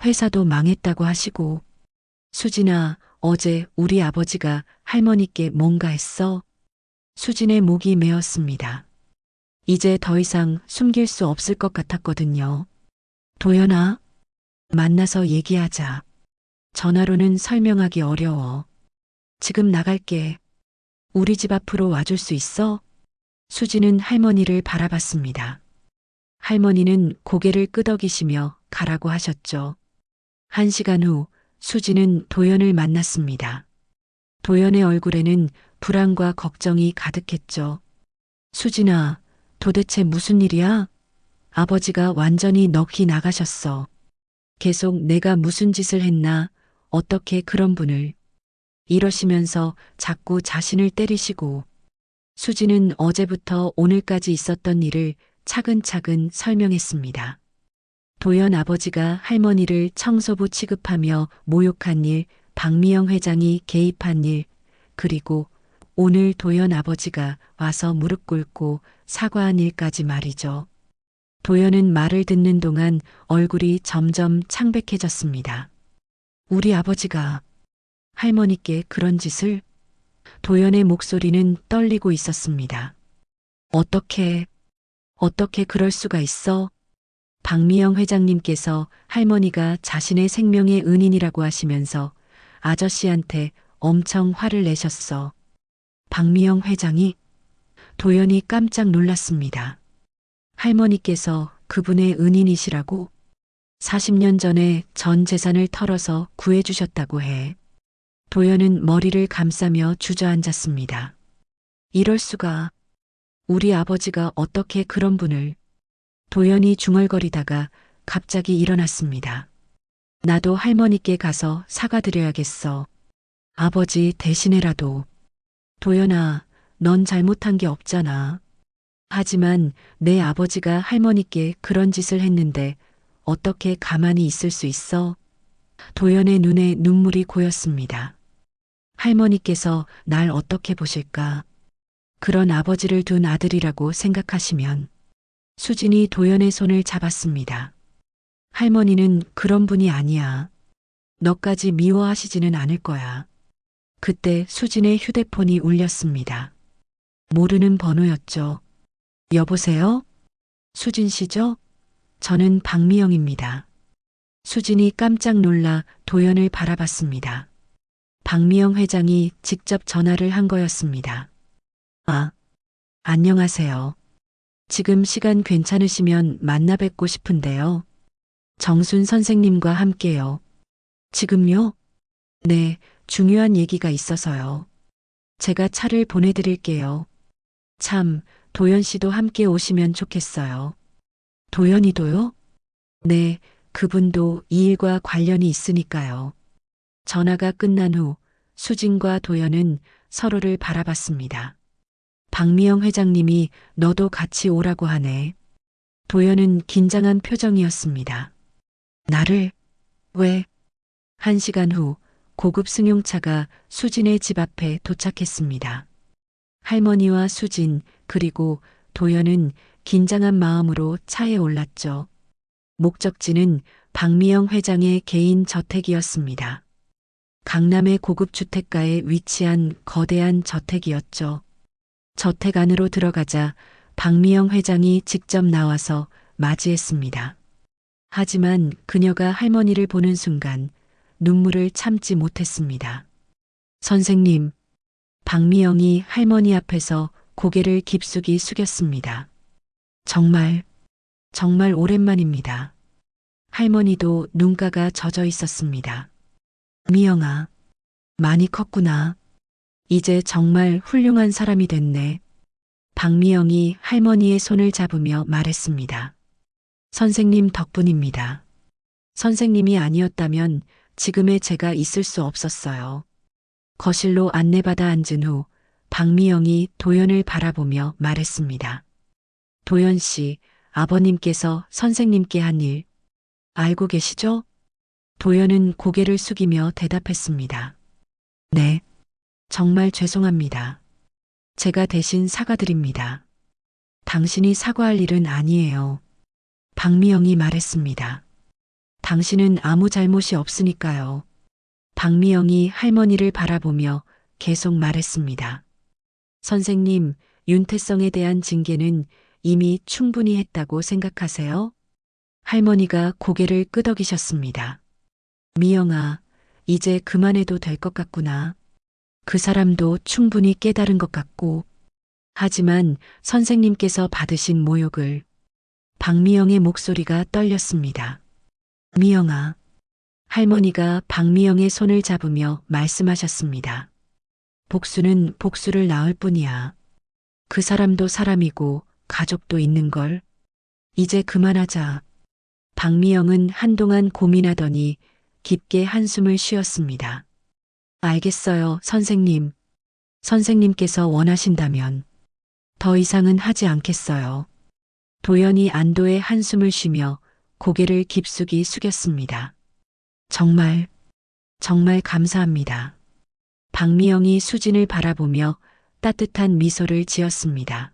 회사도 망했다고 하시고. 수진아, 어제 우리 아버지가 할머니께 뭔가 했어? 수진의 목이 메었습니다. 이제 더 이상 숨길 수 없을 것 같았거든요. 도연아, 만나서 얘기하자. 전화로는 설명하기 어려워. 지금 나갈게. 우리 집 앞으로 와줄 수 있어? 수진은 할머니를 바라봤습니다. 할머니는 고개를 끄덕이시며 가라고 하셨죠. 1시간 후 수진은 도연을 만났습니다. 도연의 얼굴에는 불안과 걱정이 가득했죠. 수진아, 도대체 무슨 일이야? 아버지가 완전히 넋이 나가셨어. 계속 내가 무슨 짓을 했나, 어떻게 그런 분을. 이러시면서 자꾸 자신을 때리시고. 수진은 어제부터 오늘까지 있었던 일을 차근차근 설명했습니다. 도연 아버지가 할머니를 청소부 취급하며 모욕한 일, 박미영 회장이 개입한 일, 그리고 오늘 도연 아버지가 와서 무릎 꿇고 사과한 일까지 말이죠. 도연은 말을 듣는 동안 얼굴이 점점 창백해졌습니다. 우리 아버지가 할머니께 그런 짓을? 도연의 목소리는 떨리고 있었습니다. 어떻게 그럴 수가 있어? 박미영 회장님께서 할머니가 자신의 생명의 은인이라고 하시면서 아저씨한테 엄청 화를 내셨어. 박미영 회장이? 도연이 깜짝 놀랐습니다. 할머니께서 그분의 은인이시라고? 40년 전에 전 재산을 털어서 구해주셨다고 해. 도연은 머리를 감싸며 주저앉았습니다. 이럴 수가. 우리 아버지가 어떻게 그런 분을. 도연이 중얼거리다가 갑자기 일어났습니다. 나도 할머니께 가서 사과드려야겠어. 아버지 대신에라도. 도연아, 넌 잘못한 게 없잖아. 하지만 내 아버지가 할머니께 그런 짓을 했는데 어떻게 가만히 있을 수 있어? 도연의 눈에 눈물이 고였습니다. 할머니께서 날 어떻게 보실까? 그런 아버지를 둔 아들이라고 생각하시면. 수진이 도연의 손을 잡았습니다. 할머니는 그런 분이 아니야. 너까지 미워하시지는 않을 거야. 그때 수진의 휴대폰이 울렸습니다. 모르는 번호였죠. 여보세요? 수진 씨죠? 저는 박미영입니다. 수진이 깜짝 놀라 도연을 바라봤습니다. 박미영 회장이 직접 전화를 한 거였습니다. 아, 안녕하세요. 지금 시간 괜찮으시면 만나 뵙고 싶은데요. 정순 선생님과 함께요. 지금요? 네, 중요한 얘기가 있어서요. 제가 차를 보내드릴게요. 참, 도연 씨도 함께 오시면 좋겠어요. 도연이도요? 네, 그분도 이 일과 관련이 있으니까요. 전화가 끝난 후 수진과 도연은 서로를 바라봤습니다. 박미영 회장님이 너도 같이 오라고 하네. 도연은 긴장한 표정이었습니다. 나를? 왜? 1시간 후 고급 승용차가 수진의 집 앞에 도착했습니다. 할머니와 수진 그리고 도연은 긴장한 마음으로 차에 올랐죠. 목적지는 박미영 회장의 개인 저택이었습니다. 강남의 고급 주택가에 위치한 거대한 저택이었죠. 저택 안으로 들어가자 박미영 회장이 직접 나와서 맞이했습니다. 하지만 그녀가 할머니를 보는 순간 눈물을 참지 못했습니다. 선생님, 박미영이 할머니 앞에서 고개를 깊숙이 숙였습니다. 정말 오랜만입니다. 할머니도 눈가가 젖어 있었습니다. 미영아, 많이 컸구나. 이제 정말 훌륭한 사람이 됐네. 박미영이 할머니의 손을 잡으며 말했습니다. 선생님 덕분입니다. 선생님이 아니었다면 지금의 제가 있을 수 없었어요. 거실로 안내받아 앉은 후 박미영이 도연을 바라보며 말했습니다. 도연 씨, 아버님께서 선생님께 한 일 알고 계시죠? 도연은 고개를 숙이며 대답했습니다. 네, 정말 죄송합니다. 제가 대신 사과드립니다. 당신이 사과할 일은 아니에요. 박미영이 말했습니다. 당신은 아무 잘못이 없으니까요. 박미영이 할머니를 바라보며 계속 말했습니다. 선생님, 윤태성에 대한 징계는 이미 충분히 했다고 생각하세요? 할머니가 고개를 끄덕이셨습니다. 미영아, 이제 그만해도 될 것 같구나. 그 사람도 충분히 깨달은 것 같고. 하지만 선생님께서 받으신 모욕을. 박미영의 목소리가 떨렸습니다. 미영아. 할머니가 박미영의 손을 잡으며 말씀하셨습니다. 복수는 복수를 낳을 뿐이야. 그 사람도 사람이고 가족도 있는 걸. 이제 그만하자. 박미영은 한동안 고민하더니 깊게 한숨을 쉬었습니다. 알겠어요, 선생님. 선생님께서 원하신다면 더 이상은 하지 않겠어요. 도연이 안도의 한숨을 쉬며 고개를 깊숙이 숙였습니다. 정말 감사합니다. 박미영이 수진을 바라보며 따뜻한 미소를 지었습니다.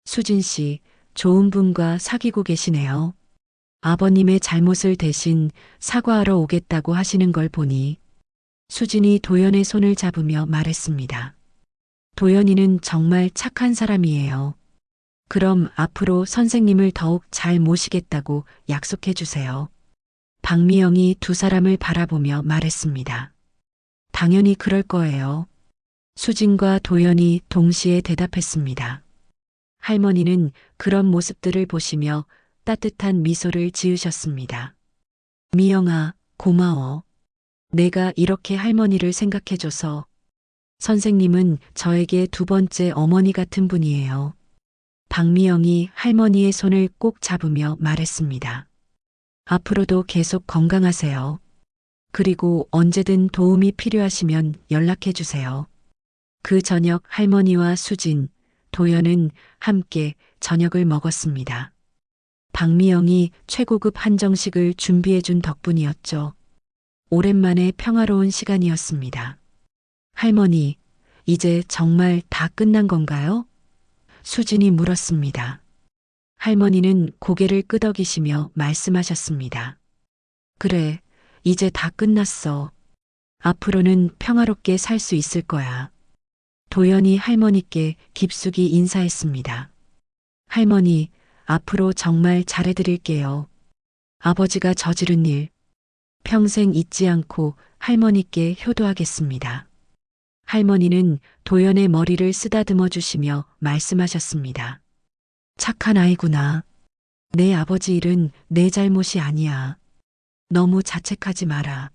수진 씨, 좋은 분과 사귀고 계시네요. 아버님의 잘못을 대신 사과하러 오겠다고 하시는 걸 보니. 수진이 도연의 손을 잡으며 말했습니다. 도연이는 정말 착한 사람이에요. 그럼 앞으로 선생님을 더욱 잘 모시겠다고 약속해 주세요. 박미영이 두 사람을 바라보며 말했습니다. 당연히 그럴 거예요. 수진과 도연이 동시에 대답했습니다. 할머니는 그런 모습들을 보시며 따뜻한 미소를 지으셨습니다. 미영아, 고마워. 내가 이렇게 할머니를 생각해줘서. 선생님은 저에게 두 번째 어머니 같은 분이에요. 박미영이 할머니의 손을 꼭 잡으며 말했습니다. 앞으로도 계속 건강하세요. 그리고 언제든 도움이 필요하시면 연락해 주세요. 그 저녁 할머니와 수진, 도연은 함께 저녁을 먹었습니다. 박미영이 최고급 한정식을 준비해 준 덕분이었죠. 오랜만에 평화로운 시간이었습니다. 할머니, 이제 정말 다 끝난 건가요? 수진이 물었습니다. 할머니는 고개를 끄덕이시며 말씀하셨습니다. 그래, 이제 다 끝났어. 앞으로는 평화롭게 살 수 있을 거야. 도연이 할머니께 깊숙이 인사했습니다. 할머니, 앞으로 정말 잘해드릴게요. 아버지가 저지른 일, 평생 잊지 않고 할머니께 효도하겠습니다. 할머니는 도연의 머리를 쓰다듬어 주시며 말씀하셨습니다. 착한 아이구나. 내 아버지 일은 내 잘못이 아니야. 너무 자책하지 마라.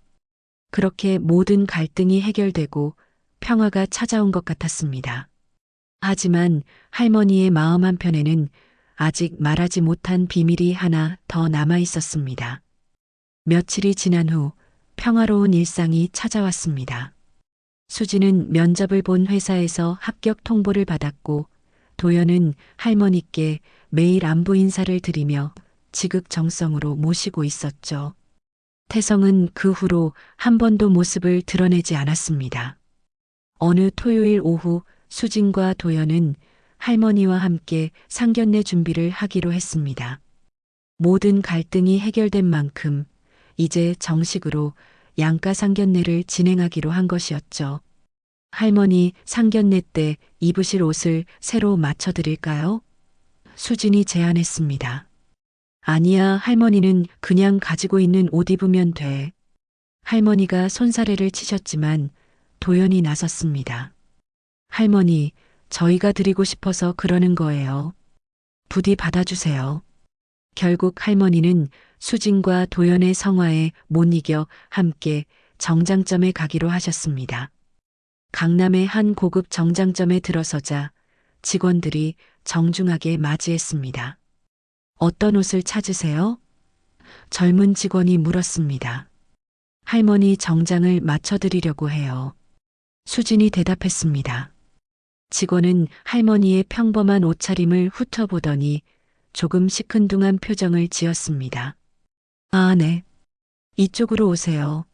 그렇게 모든 갈등이 해결되고 평화가 찾아온 것 같았습니다. 하지만 할머니의 마음 한편에는 아직 말하지 못한 비밀이 하나 더 남아 있었습니다. 며칠이 지난 후 평화로운 일상이 찾아왔습니다. 수지는 면접을 본 회사에서 합격 통보를 받았고 도연은 할머니께 매일 안부 인사를 드리며 지극정성으로 모시고 있었죠. 태성은 그 후로 한 번도 모습을 드러내지 않았습니다. 어느 토요일 오후 수진과 도연은 할머니와 함께 상견례 준비를 하기로 했습니다. 모든 갈등이 해결된 만큼 이제 정식으로 양가 상견례를 진행하기로 한 것이었죠. 할머니, 상견례 때 입으실 옷을 새로 맞춰드릴까요? 수진이 제안했습니다. 아니야, 할머니는 그냥 가지고 있는 옷 입으면 돼. 할머니가 손사래를 치셨지만 도연이 나섰습니다. 할머니, 저희가 드리고 싶어서 그러는 거예요. 부디 받아주세요. 결국 할머니는 수진과 도연의 성화에 못 이겨 함께 정장점에 가기로 하셨습니다. 강남의 한 고급 정장점에 들어서자 직원들이 정중하게 맞이했습니다. 어떤 옷을 찾으세요? 젊은 직원이 물었습니다. 할머니 정장을 맞춰드리려고 해요. 수진이 대답했습니다. 직원은 할머니의 평범한 옷차림을 훑어보더니 조금 시큰둥한 표정을 지었습니다. 아, 네. 이쪽으로 오세요.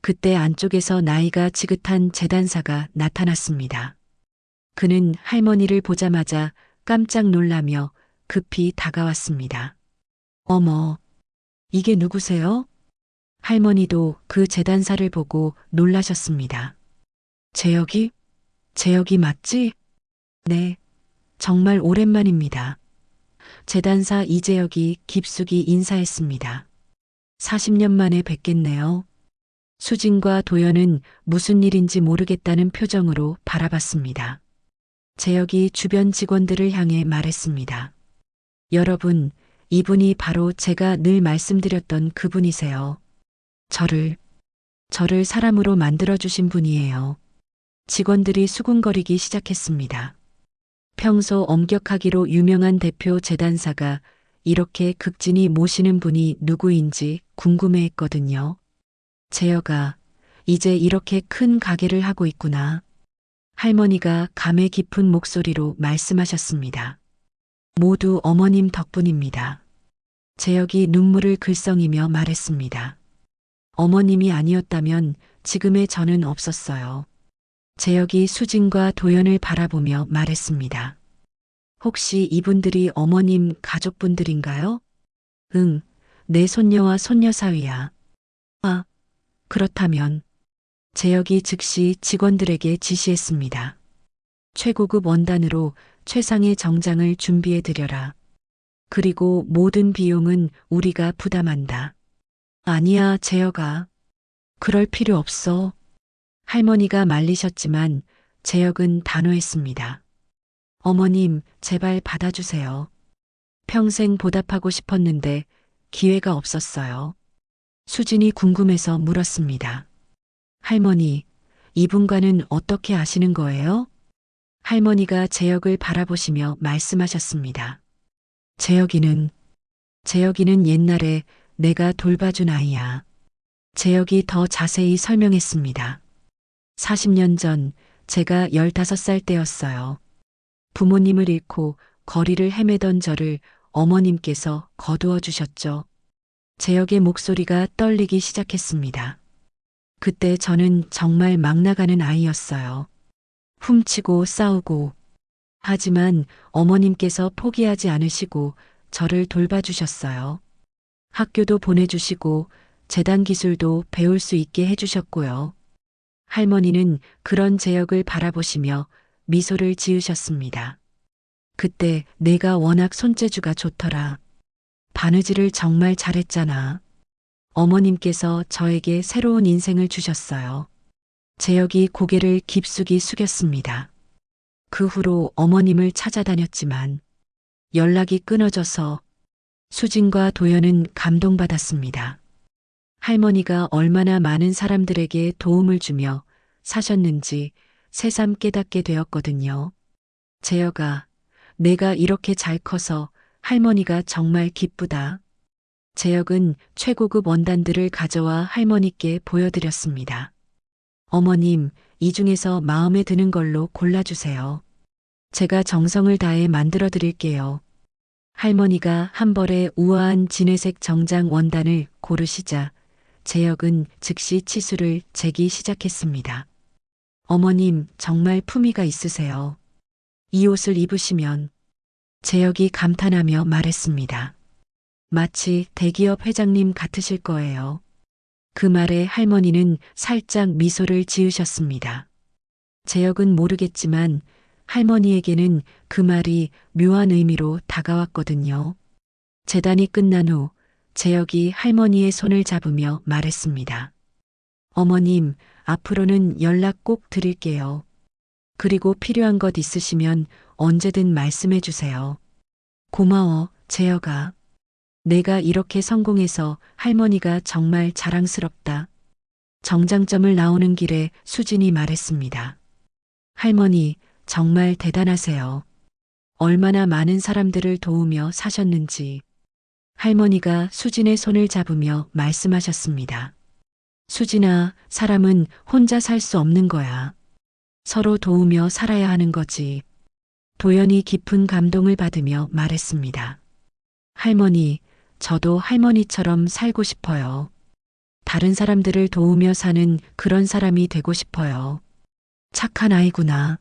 그때 안쪽에서 나이가 지긋한 재단사가 나타났습니다. 그는 할머니를 보자마자 깜짝 놀라며 급히 다가왔습니다. 어머, 이게 누구세요? 할머니도 그 재단사를 보고 놀라셨습니다. 재혁이? 재혁이 맞지? 네, 정말 오랜만입니다. 재단사 이재혁이 깊숙이 인사했습니다. 40년 만에 뵙겠네요. 수진과 도연은 무슨 일인지 모르겠다는 표정으로 바라봤습니다. 재혁이 주변 직원들을 향해 말했습니다. 여러분, 이분이 바로 제가 늘 말씀드렸던 그분이세요. 저를 사람으로 만들어주신 분이에요. 직원들이 수군거리기 시작했습니다. 평소 엄격하기로 유명한 대표 재단사가 이렇게 극진히 모시는 분이 누구인지 궁금해했거든요. 재혁아, 이제 이렇게 큰 가게를 하고 있구나. 할머니가 감회 깊은 목소리로 말씀하셨습니다. 모두 어머님 덕분입니다. 재혁이 눈물을 글썽이며 말했습니다. 어머님이 아니었다면 지금의 저는 없었어요. 재혁이 수진과 도연을 바라보며 말했습니다. 혹시 이분들이 어머님 가족분들인가요? 응, 내 손녀와 손녀 사위야. 아, 그렇다면 재혁이 즉시 직원들에게 지시했습니다. 최고급 원단으로 최상의 정장을 준비해 드려라. 그리고 모든 비용은 우리가 부담한다. 아니야, 재혁아. 그럴 필요 없어. 할머니가 말리셨지만 재혁은 단호했습니다. 어머님, 제발 받아주세요. 평생 보답하고 싶었는데 기회가 없었어요. 수진이 궁금해서 물었습니다. 할머니, 이분과는 어떻게 아시는 거예요? 할머니가 재혁을 바라보시며 말씀하셨습니다. 재혁이는 옛날에 내가 돌봐준 아이야. 재혁이 더 자세히 설명했습니다. 40년 전 제가 15살 때였어요. 부모님을 잃고 거리를 헤매던 저를 어머님께서 거두어 주셨죠. 재혁의 목소리가 떨리기 시작했습니다. 그때 저는 정말 막 나가는 아이였어요. 훔치고 싸우고. 하지만 어머님께서 포기하지 않으시고 저를 돌봐주셨어요. 학교도 보내주시고 재단 기술도 배울 수 있게 해주셨고요. 할머니는 그런 재혁을 바라보시며 미소를 지으셨습니다. 그때 내가 워낙 손재주가 좋더라. 바느질을 정말 잘했잖아. 어머님께서 저에게 새로운 인생을 주셨어요. 재혁이 고개를 깊숙이 숙였습니다. 그 후로 어머님을 찾아다녔지만 연락이 끊어져서 수진과 도연은 감동받았습니다. 할머니가 얼마나 많은 사람들에게 도움을 주며 사셨는지 새삼 깨닫게 되었거든요. 재혁아, 내가 이렇게 잘 커서 할머니가 정말 기쁘다. 재혁은 최고급 원단들을 가져와 할머니께 보여드렸습니다. 어머님, 이 중에서 마음에 드는 걸로 골라주세요. 제가 정성을 다해 만들어 드릴게요. 할머니가 한 벌의 우아한 진회색 정장 원단을 고르시자 재혁은 즉시 치수를 재기 시작했습니다. 어머님, 정말 품위가 있으세요. 이 옷을 입으시면 재혁이 감탄하며 말했습니다. 마치 대기업 회장님 같으실 거예요. 그 말에 할머니는 살짝 미소를 지으셨습니다. 재혁은 모르겠지만 할머니에게는 그 말이 묘한 의미로 다가왔거든요. 재단이 끝난 후 재혁이 할머니의 손을 잡으며 말했습니다. 어머님, 앞으로는 연락 꼭 드릴게요. 그리고 필요한 것 있으시면 언제든 말씀해 주세요. 고마워, 재혁아. 내가 이렇게 성공해서 할머니가 정말 자랑스럽다. 정장점을 나오는 길에 수진이 말했습니다. 할머니, 정말 대단하세요. 얼마나 많은 사람들을 도우며 사셨는지. 할머니가 수진의 손을 잡으며 말씀하셨습니다. 수진아, 사람은 혼자 살 수 없는 거야. 서로 도우며 살아야 하는 거지. 도연이 깊은 감동을 받으며 말했습니다. 할머니, 저도 할머니처럼 살고 싶어요. 다른 사람들을 도우며 사는 그런 사람이 되고 싶어요. 착한 아이구나.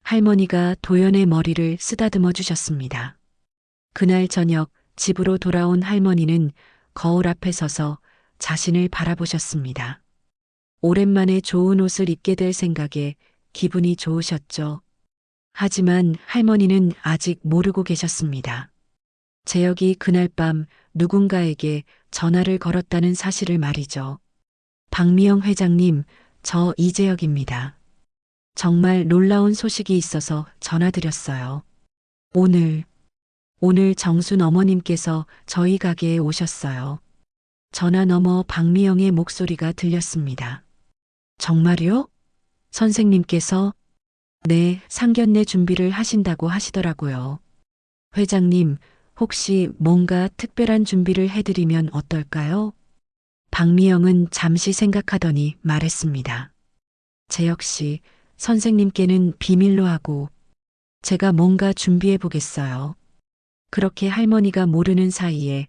할머니가 도연의 머리를 쓰다듬어 주셨습니다. 그날 저녁 집으로 돌아온 할머니는 거울 앞에 서서 자신을 바라보셨습니다. 오랜만에 좋은 옷을 입게 될 생각에 기분이 좋으셨죠. 하지만 할머니는 아직 모르고 계셨습니다. 재혁이 그날 밤 누군가에게 전화를 걸었다는 사실을 말이죠. 박미영 회장님, 저 이재혁입니다. 정말 놀라운 소식이 있어서 전화드렸어요. 오늘 정순 어머님께서 저희 가게에 오셨어요. 전화 너머 박미영의 목소리가 들렸습니다. 정말요? 선생님께서? 네, 상견례 준비를 하신다고 하시더라고요. 회장님, 혹시 뭔가 특별한 준비를 해드리면 어떨까요? 박미영은 잠시 생각하더니 말했습니다. 재혁 씨, 선생님께는 비밀로 하고 제가 뭔가 준비해 보겠어요. 그렇게 할머니가 모르는 사이에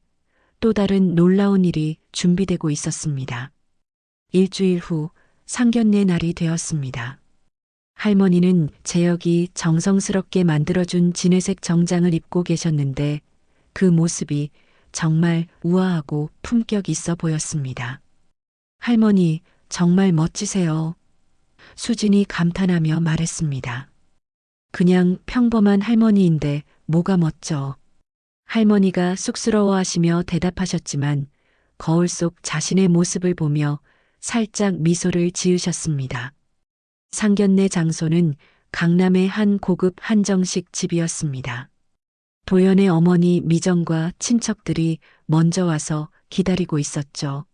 또 다른 놀라운 일이 준비되고 있었습니다. 일주일 후 상견례 날이 되었습니다. 할머니는 재혁이 정성스럽게 만들어준 진회색 정장을 입고 계셨는데 그 모습이 정말 우아하고 품격 있어 보였습니다. 할머니, 정말 멋지세요. 수진이 감탄하며 말했습니다. 그냥 평범한 할머니인데 뭐가 멋져. 할머니가 쑥스러워하시며 대답하셨지만 거울 속 자신의 모습을 보며 살짝 미소를 지으셨습니다. 상견례 장소는 강남의 한 고급 한정식 집이었습니다. 도연의 어머니 미정과 친척들이 먼저 와서 기다리고 있었죠.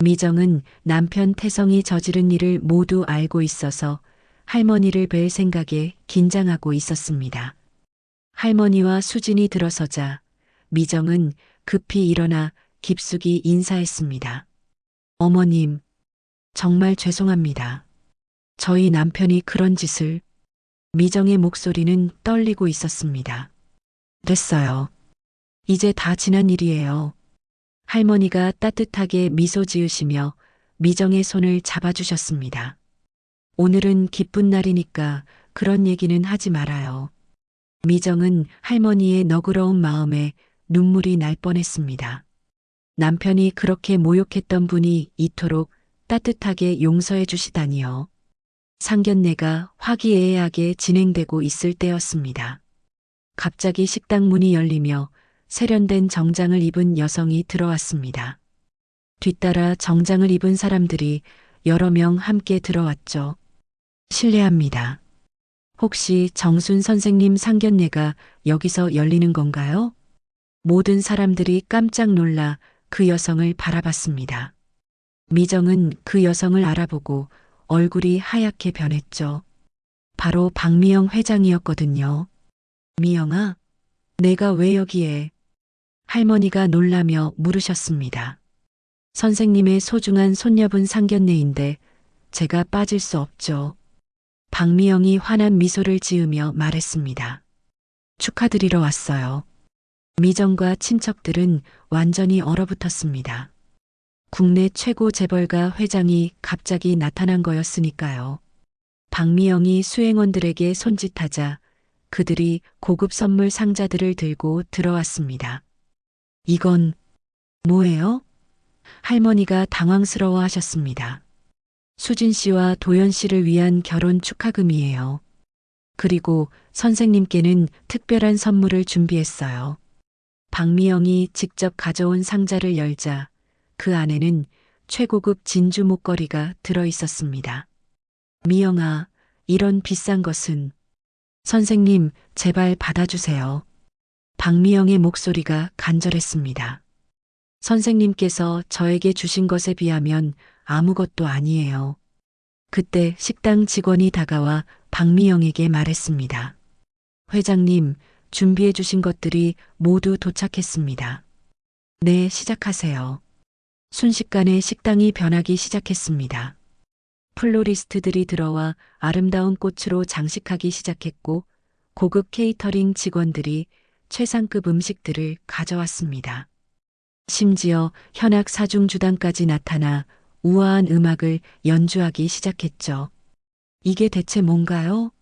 미정은 남편 태성이 저지른 일을 모두 알고 있어서 할머니를 뵐 생각에 긴장하고 있었습니다. 할머니와 수진이 들어서자 미정은 급히 일어나 깊숙이 인사했습니다. 어머님, 정말 죄송합니다. 저희 남편이 그런 짓을. 미정의 목소리는 떨리고 있었습니다. 됐어요. 이제 다 지난 일이에요. 할머니가 따뜻하게 미소 지으시며 미정의 손을 잡아주셨습니다. 오늘은 기쁜 날이니까 그런 얘기는 하지 말아요. 미정은 할머니의 너그러운 마음에 눈물이 날 뻔했습니다. 남편이 그렇게 모욕했던 분이 이토록 따뜻하게 용서해 주시다니요. 상견례가 화기애애하게 진행되고 있을 때였습니다. 갑자기 식당 문이 열리며 세련된 정장을 입은 여성이 들어왔습니다. 뒤따라 정장을 입은 사람들이 여러 명 함께 들어왔죠. 실례합니다. 혹시 정순 선생님 상견례가 여기서 열리는 건가요? 모든 사람들이 깜짝 놀라 그 여성을 바라봤습니다. 미정은 그 여성을 알아보고 얼굴이 하얗게 변했죠. 바로 박미영 회장이었거든요. 미영아, 내가 왜 여기에? 할머니가 놀라며 물으셨습니다. 선생님의 소중한 손녀분 상견례인데 제가 빠질 수 없죠. 박미영이 환한 미소를 지으며 말했습니다. 축하드리러 왔어요. 미정과 친척들은 완전히 얼어붙었습니다. 국내 최고 재벌가 회장이 갑자기 나타난 거였으니까요. 박미영이 수행원들에게 손짓하자 그들이 고급 선물 상자들을 들고 들어왔습니다. 이건 뭐예요? 할머니가 당황스러워 하셨습니다. 수진 씨와 도연 씨를 위한 결혼 축하금이에요. 그리고 선생님께는 특별한 선물을 준비했어요. 박미영이 직접 가져온 상자를 열자 그 안에는 최고급 진주 목걸이가 들어 있었습니다. 미영아, 이런 비싼 것은. 선생님, 제발 받아주세요. 박미영의 목소리가 간절했습니다. 선생님께서 저에게 주신 것에 비하면 아무것도 아니에요. 그때 식당 직원이 다가와 박미영에게 말했습니다. 회장님, 준비해 주신 것들이 모두 도착했습니다. 네, 시작하세요. 순식간에 식당이 변하기 시작했습니다. 플로리스트들이 들어와 아름다운 꽃으로 장식하기 시작했고 고급 케이터링 직원들이 최상급 음식들을 가져왔습니다. 심지어 현악 사중주당까지 나타나 우아한 음악을 연주하기 시작했죠. 이게 대체 뭔가요?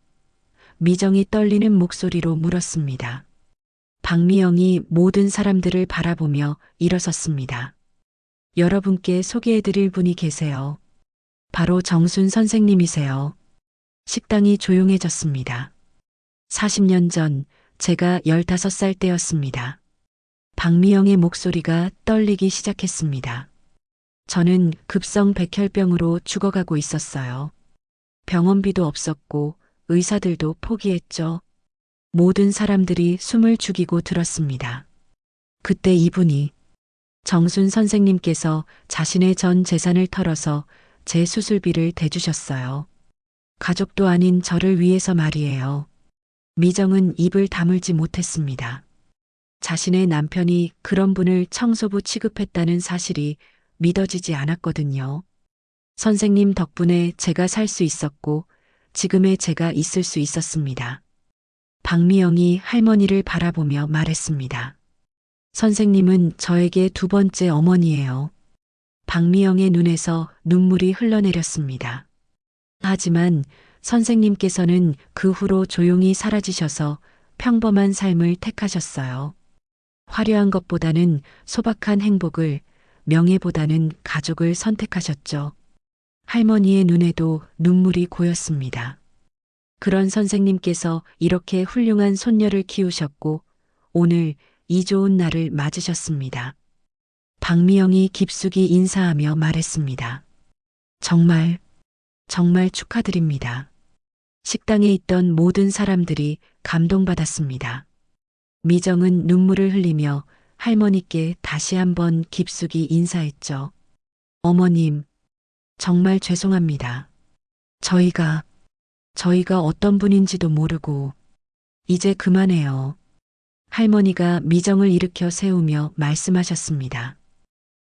미정이 떨리는 목소리로 물었습니다. 박미영이 모든 사람들을 바라보며 일어섰습니다. 여러분께 소개해드릴 분이 계세요. 바로 정순 선생님이세요. 식당이 조용해졌습니다. 40년 전 제가 15살 때였습니다. 박미영의 목소리가 떨리기 시작했습니다. 저는 급성 백혈병으로 죽어가고 있었어요. 병원비도 없었고 의사들도 포기했죠. 모든 사람들이 숨을 죽이고 들었습니다. 그때 이분이 정순 선생님께서 자신의 전 재산을 털어서 제 수술비를 대주셨어요. 가족도 아닌 저를 위해서 말이에요. 미정은 입을 다물지 못했습니다. 자신의 남편이 그런 분을 청소부 취급했다는 사실이 믿어지지 않았거든요. 선생님 덕분에 제가 살 수 있었고 지금의 제가 있을 수 있었습니다. 박미영이 할머니를 바라보며 말했습니다. 선생님은 저에게 두 번째 어머니예요. 박미영의 눈에서 눈물이 흘러내렸습니다. 하지만 선생님께서는 그 후로 조용히 사라지셔서 평범한 삶을 택하셨어요. 화려한 것보다는 소박한 행복을, 명예보다는 가족을 선택하셨죠. 할머니의 눈에도 눈물이 고였습니다. 그런 선생님께서 이렇게 훌륭한 손녀를 키우셨고 오늘 이 좋은 날을 맞으셨습니다. 박미영이 깊숙이 인사하며 말했습니다. 정말 축하드립니다. 식당에 있던 모든 사람들이 감동받았습니다. 미정은 눈물을 흘리며 할머니께 다시 한번 깊숙이 인사했죠. 어머님, 정말 죄송합니다. 저희가 어떤 분인지도 모르고 이제 그만해요. 할머니가 미정을 일으켜 세우며 말씀하셨습니다.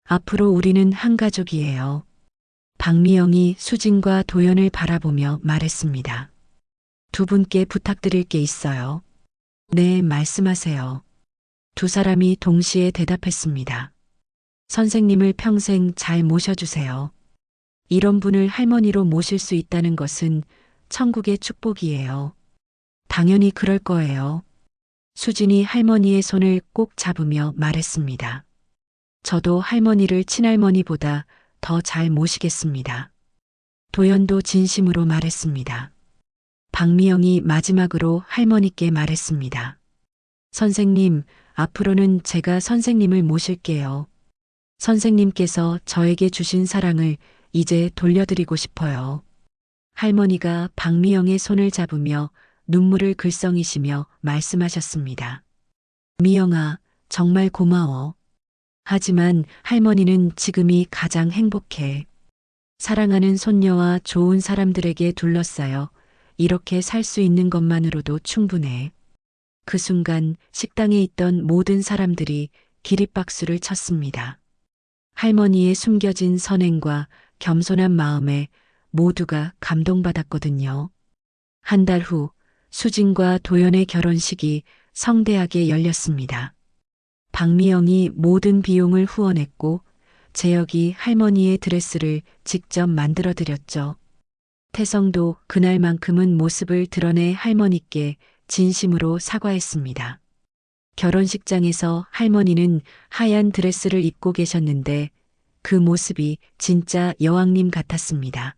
앞으로 우리는 한 가족이에요. 박미영이 수진과 도연을 바라보며 말했습니다. 두 분께 부탁드릴 게 있어요. 네, 말씀하세요. 두 사람이 동시에 대답했습니다. 선생님을 평생 잘 모셔주세요. 이런 분을 할머니로 모실 수 있다는 것은 천국의 축복이에요. 당연히 그럴 거예요. 수진이 할머니의 손을 꼭 잡으며 말했습니다. 저도 할머니를 친할머니보다 더 잘 모시겠습니다. 도연도 진심으로 말했습니다. 박미영이 마지막으로 할머니께 말했습니다. 선생님, 앞으로는 제가 선생님을 모실게요. 선생님께서 저에게 주신 사랑을 이제 돌려드리고 싶어요. 할머니가 박미영의 손을 잡으며 눈물을 글썽이시며 말씀하셨습니다. 미영아, 정말 고마워. 하지만 할머니는 지금이 가장 행복해. 사랑하는 손녀와 좋은 사람들에게 둘러싸여 이렇게 살 수 있는 것만으로도 충분해. 그 순간 식당에 있던 모든 사람들이 기립박수를 쳤습니다. 할머니의 숨겨진 선행과 겸손한 마음에 모두가 감동받았거든요. 한 달 후 수진과 도연의 결혼식이 성대하게 열렸습니다. 박미영이 모든 비용을 후원했고 재혁이 할머니의 드레스를 직접 만들어 드렸죠. 태성도 그날만큼은 모습을 드러내 할머니께 진심으로 사과했습니다. 결혼식장에서 할머니는 하얀 드레스를 입고 계셨는데 그 모습이 진짜 여왕님 같았습니다.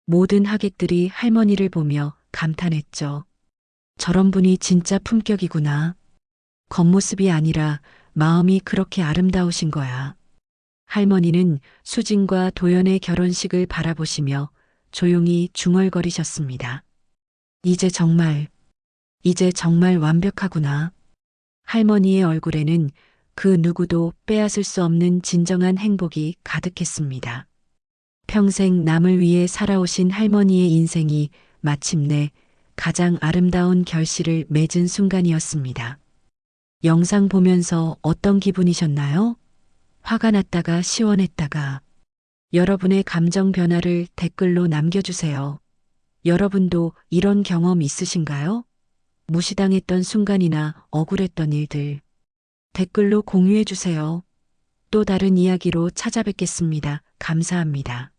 모든 하객들이 할머니를 보며 감탄했죠. 저런 분이 진짜 품격이구나. 겉모습이 아니라 마음이 그렇게 아름다우신 거야. 할머니는 수진과 도연의 결혼식을 바라보시며 조용히 중얼거리셨습니다. 이제 정말 완벽하구나. 할머니의 얼굴에는 그 누구도 빼앗을 수 없는 진정한 행복이 가득했습니다. 평생 남을 위해 살아오신 할머니의 인생이 마침내 가장 아름다운 결실을 맺은 순간이었습니다. 영상 보면서 어떤 기분이셨나요? 화가 났다가 시원했다가. 여러분의 감정 변화를 댓글로 남겨주세요. 여러분도 이런 경험 있으신가요? 무시당했던 순간이나 억울했던 일들. 댓글로 공유해주세요. 또 다른 이야기로 찾아뵙겠습니다. 감사합니다.